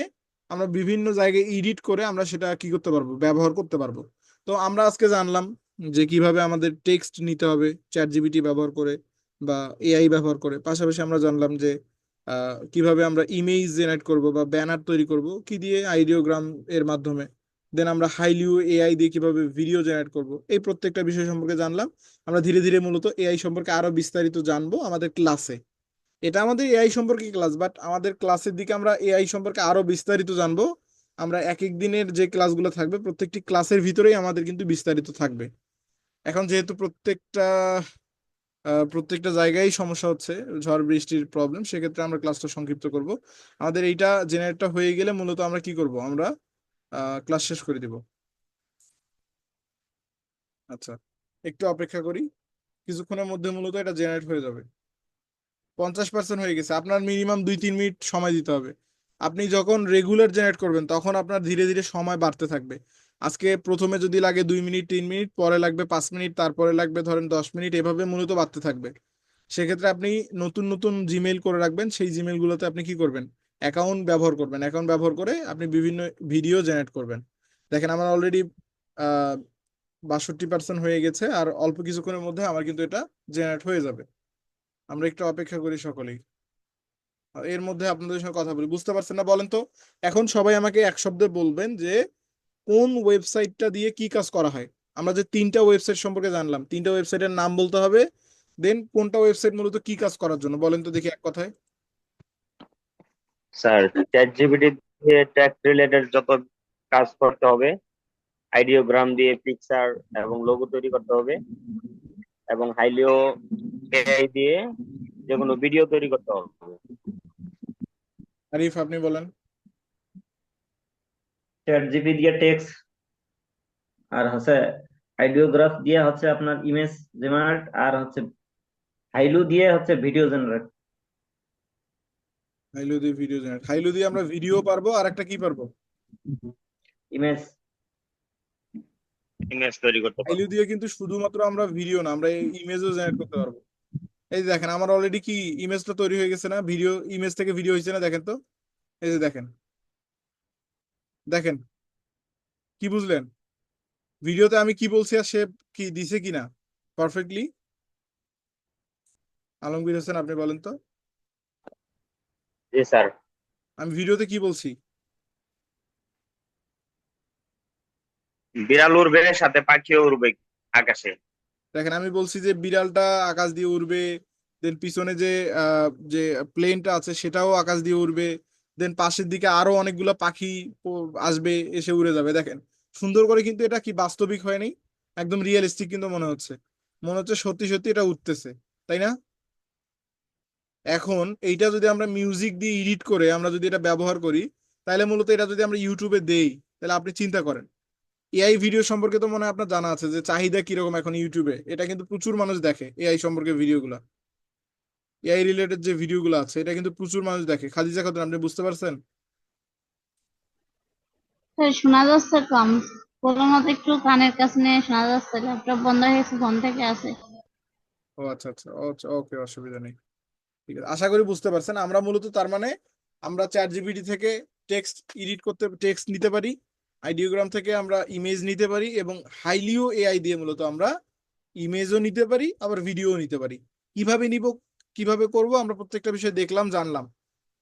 আমরা বিভিন্ন জায়গায় এডিট করে আমরা সেটা কি করতে পারবো, ব্যবহার করতে পারবো। তো আমরা আজকে জানলাম যে কিভাবে আমাদের টেক্সট নিতে হবে চ্যাট জিপিটি ব্যবহার করে বা এআই ব্যবহার করে, পাশাপাশি আমরা জানলাম যে কিভাবে আমরা ইমেজ জেনারেট করব বা ব্যানার তৈরি করব কি দিয়ে, আইডিওগ্রাম এর মাধ্যমে। দেন আমরা হাইলিউ এআই দিয়ে কিভাবে ভিডিও জেনারেট করব, এই প্রত্যেকটা বিষয় সম্পর্কে জানলাম। আমরা ধীরে ধীরে মূলত এআই সম্পর্কে আরো বিস্তারিত জানবো আমাদের ক্লাসে। এটা আমাদের এআই সম্পর্কে ক্লাস, বাট আমাদের ক্লাসের দিকে আমরা এআই সম্পর্কে আরো বিস্তারিত জানবো। আমরা এক এক দিনের যে ক্লাসগুলো থাকবে প্রত্যেকটি ক্লাসের ভিতরেই আমাদের কিন্তু বিস্তারিত থাকবে। এখন যেহেতু প্রত্যেকটা জায়গায় সমস্যা হচ্ছে, ঝড় বৃষ্টির প্রবলেম, সেক্ষেত্রে আমরা ক্লাসটা সংক্ষিপ্ত করব। আমাদের এইটা জেনারেটটা হয়ে গেলে মূলত আমরা কি করব, আমরা ক্লাস শেষ করে দিব। আচ্ছা একটু অপেক্ষা করি, কিছুক্ষণের মধ্যে মূলত এটা জেনারেট হয়ে যাবে। 50% হয়ে গেছে, আপনার মিনিমাম 2-3 মিনিট সময় দিতে হবে। আপনি যখন রেগুলার জেনারেট করবেন তখন আপনার ধীরে ধীরে সময় বাড়তে থাকবে। আজকে প্রথমে যদি লাগে 2 মিনিট 3 মিনিট, পরে লাগবে 5 মিনিট, তারপরে লাগবে ধরেন 10 মিনিট, এভাবে মূলত বাড়তে থাকবে। সেক্ষেত্রে আপনি নতুন নতুন জিমেইল করে রাখবেন, সেই জিমেইল গুলোতে আপনি কি করবেন, অ্যাকাউন্ট ব্যবহার করবেন, অ্যাকাউন্ট ব্যবহার করে আপনি বিভিন্ন ভিডিও জেনারেট করবেন। দেখেন আমার অলরেডি 62% হয়ে গেছে, আর অল্প কিছুক্ষণের মধ্যে আমার কিন্তু এটা জেনারেট হয়ে যাবে। আমরা একটু অপেক্ষা করি সকলেই। আর এর মধ্যে আপনাদের সঙ্গে কথা বলি, বুঝতে পারছেন না বলেন তো? এখন সবাই আমাকে এক শব্দে বলবেন যে কোন ওয়েবসাইটটা দিয়ে কি কাজ করা হয়। আমরা যে 3টা ওয়েবসাইট সম্পর্কে জানলাম, 3টা ওয়েবসাইটের নাম বলতে হবে, দেন কোনটা ওয়েবসাইট মূলত কি কাজ করার জন্য, বলেন তো দেখি এক কথায়। স্যার চ্যাট জিপিটি দিয়ে ট্যাক্স রিলেটেড যত কাজ করতে হবে, আইডিওগ্রাম দিয়ে পিকচার এবং লোগো তৈরি করতে হবে, এবং হাইলিও এআই দিয়ে যে কোনো ভিডিও তৈরি করতে হবে। আরিফ আপনি বলেন। চ্যাট জিপি দিয়ে টেক্সট, আর হচ্ছে আইডিওগ্রাফ দিয়ে হচ্ছে আপনার ইমেজ জেনারেট, আর হচ্ছে হাইলু দিয়ে হচ্ছে ভিডিও জেনারেট। হাইলো দিয়ে ভিডিও জেনারেট, হাইলো দিয়ে আমরা ভিডিও পারবো, আর একটা কি পারবো? ইমেজ। ইমেজ তৈরি করতে পারবো। হাইলো দিয়ে কিন্তু শুধুমাত্র আমরা ভিডিও না, আমরা ইমেজও জেনারেট করতে পারবো। এই যে দেখেন আমার অলরেডি কি ইমেজটা তৈরি হয়ে গেছে না, ভিডিও ইমেজ থেকে ভিডিও হয়েছে না, দেখেন তো। এই যে দেখেন, দেখেন কি বুঝলেন? ভিডিওতে আমি কি বলছি আর সে কি দিছে কিনা পারফেক্টলি। আলমগীর হোসেন আপনি বলেন তো, জি স্যার। আমি ভিডিওতে কি বলছি? বিড়াল উড়বে, সাথে পাখিও উড়বে আকাশে। দেখেন আমি বলছি যে বিড়ালটা আকাশ দিয়ে উড়বে, দেন পিছনে যে প্লেনটা আছে সেটাও আকাশ দিয়ে উড়বে, দেন পাশের দিকে আরো অনেকগুলো পাখি আসবে, এসে উড়ে যাবে। দেখেন সুন্দর করে, কিন্তু এটা কি বাস্তবিক হয়নি, একদম রিয়েলিস্টিক কিন্তু মনে হচ্ছে, মনে হচ্ছে সত্যি সত্যি এটা উঠতেছে, তাই না? এখন এইটা যদি আমরা মিউজিক দিয়ে এডিট করে আমরা যদি এটা ব্যবহার করি, তাহলে মূলত এটা যদি আমরা ইউটিউবে দেই, তাহলে আপনি চিন্তা করেন, এআই ভিডিও সম্পর্কে তো মনে হয় আপনার জানা আছে যে চাহিদা কিরকম এখন ইউটিউবে, এটা কিন্তু প্রচুর মানুষ দেখে এআই সম্পর্কে ভিডিওগুলো, এআই রিলেটেড যে ভিডিওগুলো আছে এটা কিন্তু প্রচুর মানুষ দেখে। খাদিজা খাতুন আপনি বুঝতে পারছেন? স্যার শোনা যাচ্ছে কম, কোনো মতো একটু কানের কাছে নিয়ে শোনা যাচ্ছে, ল্যাপটপ বন্ধ হয়ে গেছে, ফোন থেকে আছে। ও আচ্ছা আচ্ছা, ওকে, অসুবিধা নেই, ঠিক আছে। আশা করি বুঝতে পারছেন। আমরা মূলত তার মানে আমরা চ্যাট জিপিটি থেকে টেক্সট এডিট করতে, টেক্সট নিতে পারি, আইডিওগ্রাম থেকে আমরা ইমেজ নিতে পারি, এবং হাইলিও এআই দিয়ে মূলত আমরা ইমেজও নিতে পারি, আবার ভিডিও নিতে পারি। কিভাবে নিব, কিভাবে করব, আমরা প্রত্যেকটা বিষয় দেখলাম, জানলাম।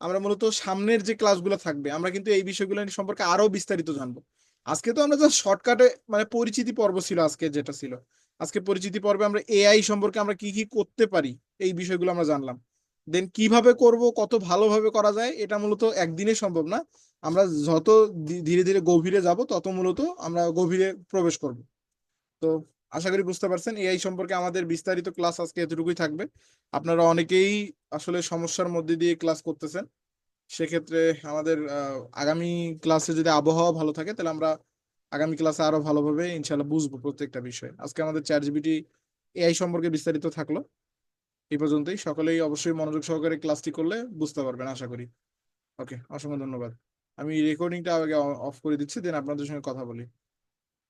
আমরা মূলত সামনের যে ক্লাসগুলো থাকবে আমরা কিন্তু এই বিষয়গুলো সম্পর্কে আরো বিস্তারিত জানবো। আজকে তো আমরা জাস্ট শর্টকাটে মানে পরিচিতি পর্ব ছিল আজকে, যেটা ছিল আজকে পরিচিতি পর্বে আমরা এআই সম্পর্কে আমরা কি কি করতে পারি এই বিষয়গুলো আমরা জানলাম। দেন কিভাবে করব, কত ভালোভাবে করা যায়, এটা মূলত একদিনে সম্ভব না। আমরা যত ধীরে ধীরে গভীরে যাব তত মূলত আমরা গভীরে প্রবেশ করব। তো আশা করি বুঝতে পারছেন এআই সম্পর্কে আমাদের বিস্তারিত ক্লাস আজকে এতটুকুই থাকবে। আপনারা অনেকেই আসলে সমস্যার মধ্যে দিয়ে ক্লাস করতেছেন, সেক্ষেত্রে আমাদের আগামী ক্লাসে যদি আবহাওয়া ভালো থাকে তাহলে আমরা আগামী ক্লাসে আরো ভালোভাবে ইনশাল্লাহ বুঝবো প্রত্যেকটা বিষয়। আজকে আমাদের চ্যাট জিপিটি এআই সম্পর্কে বিস্তারিত থাকলো। এই পর্যন্তই, সকলেই অবশ্যই মনোযোগ সহকারে ক্লাসটি করলে বুঝতে পারবেন আশা করি। ওকে, অসংখ্য ধন্যবাদ। আমি রেকর্ডিংটা আগে অফ করে দিচ্ছি, দেন আপনাদের সঙ্গে কথা বলি।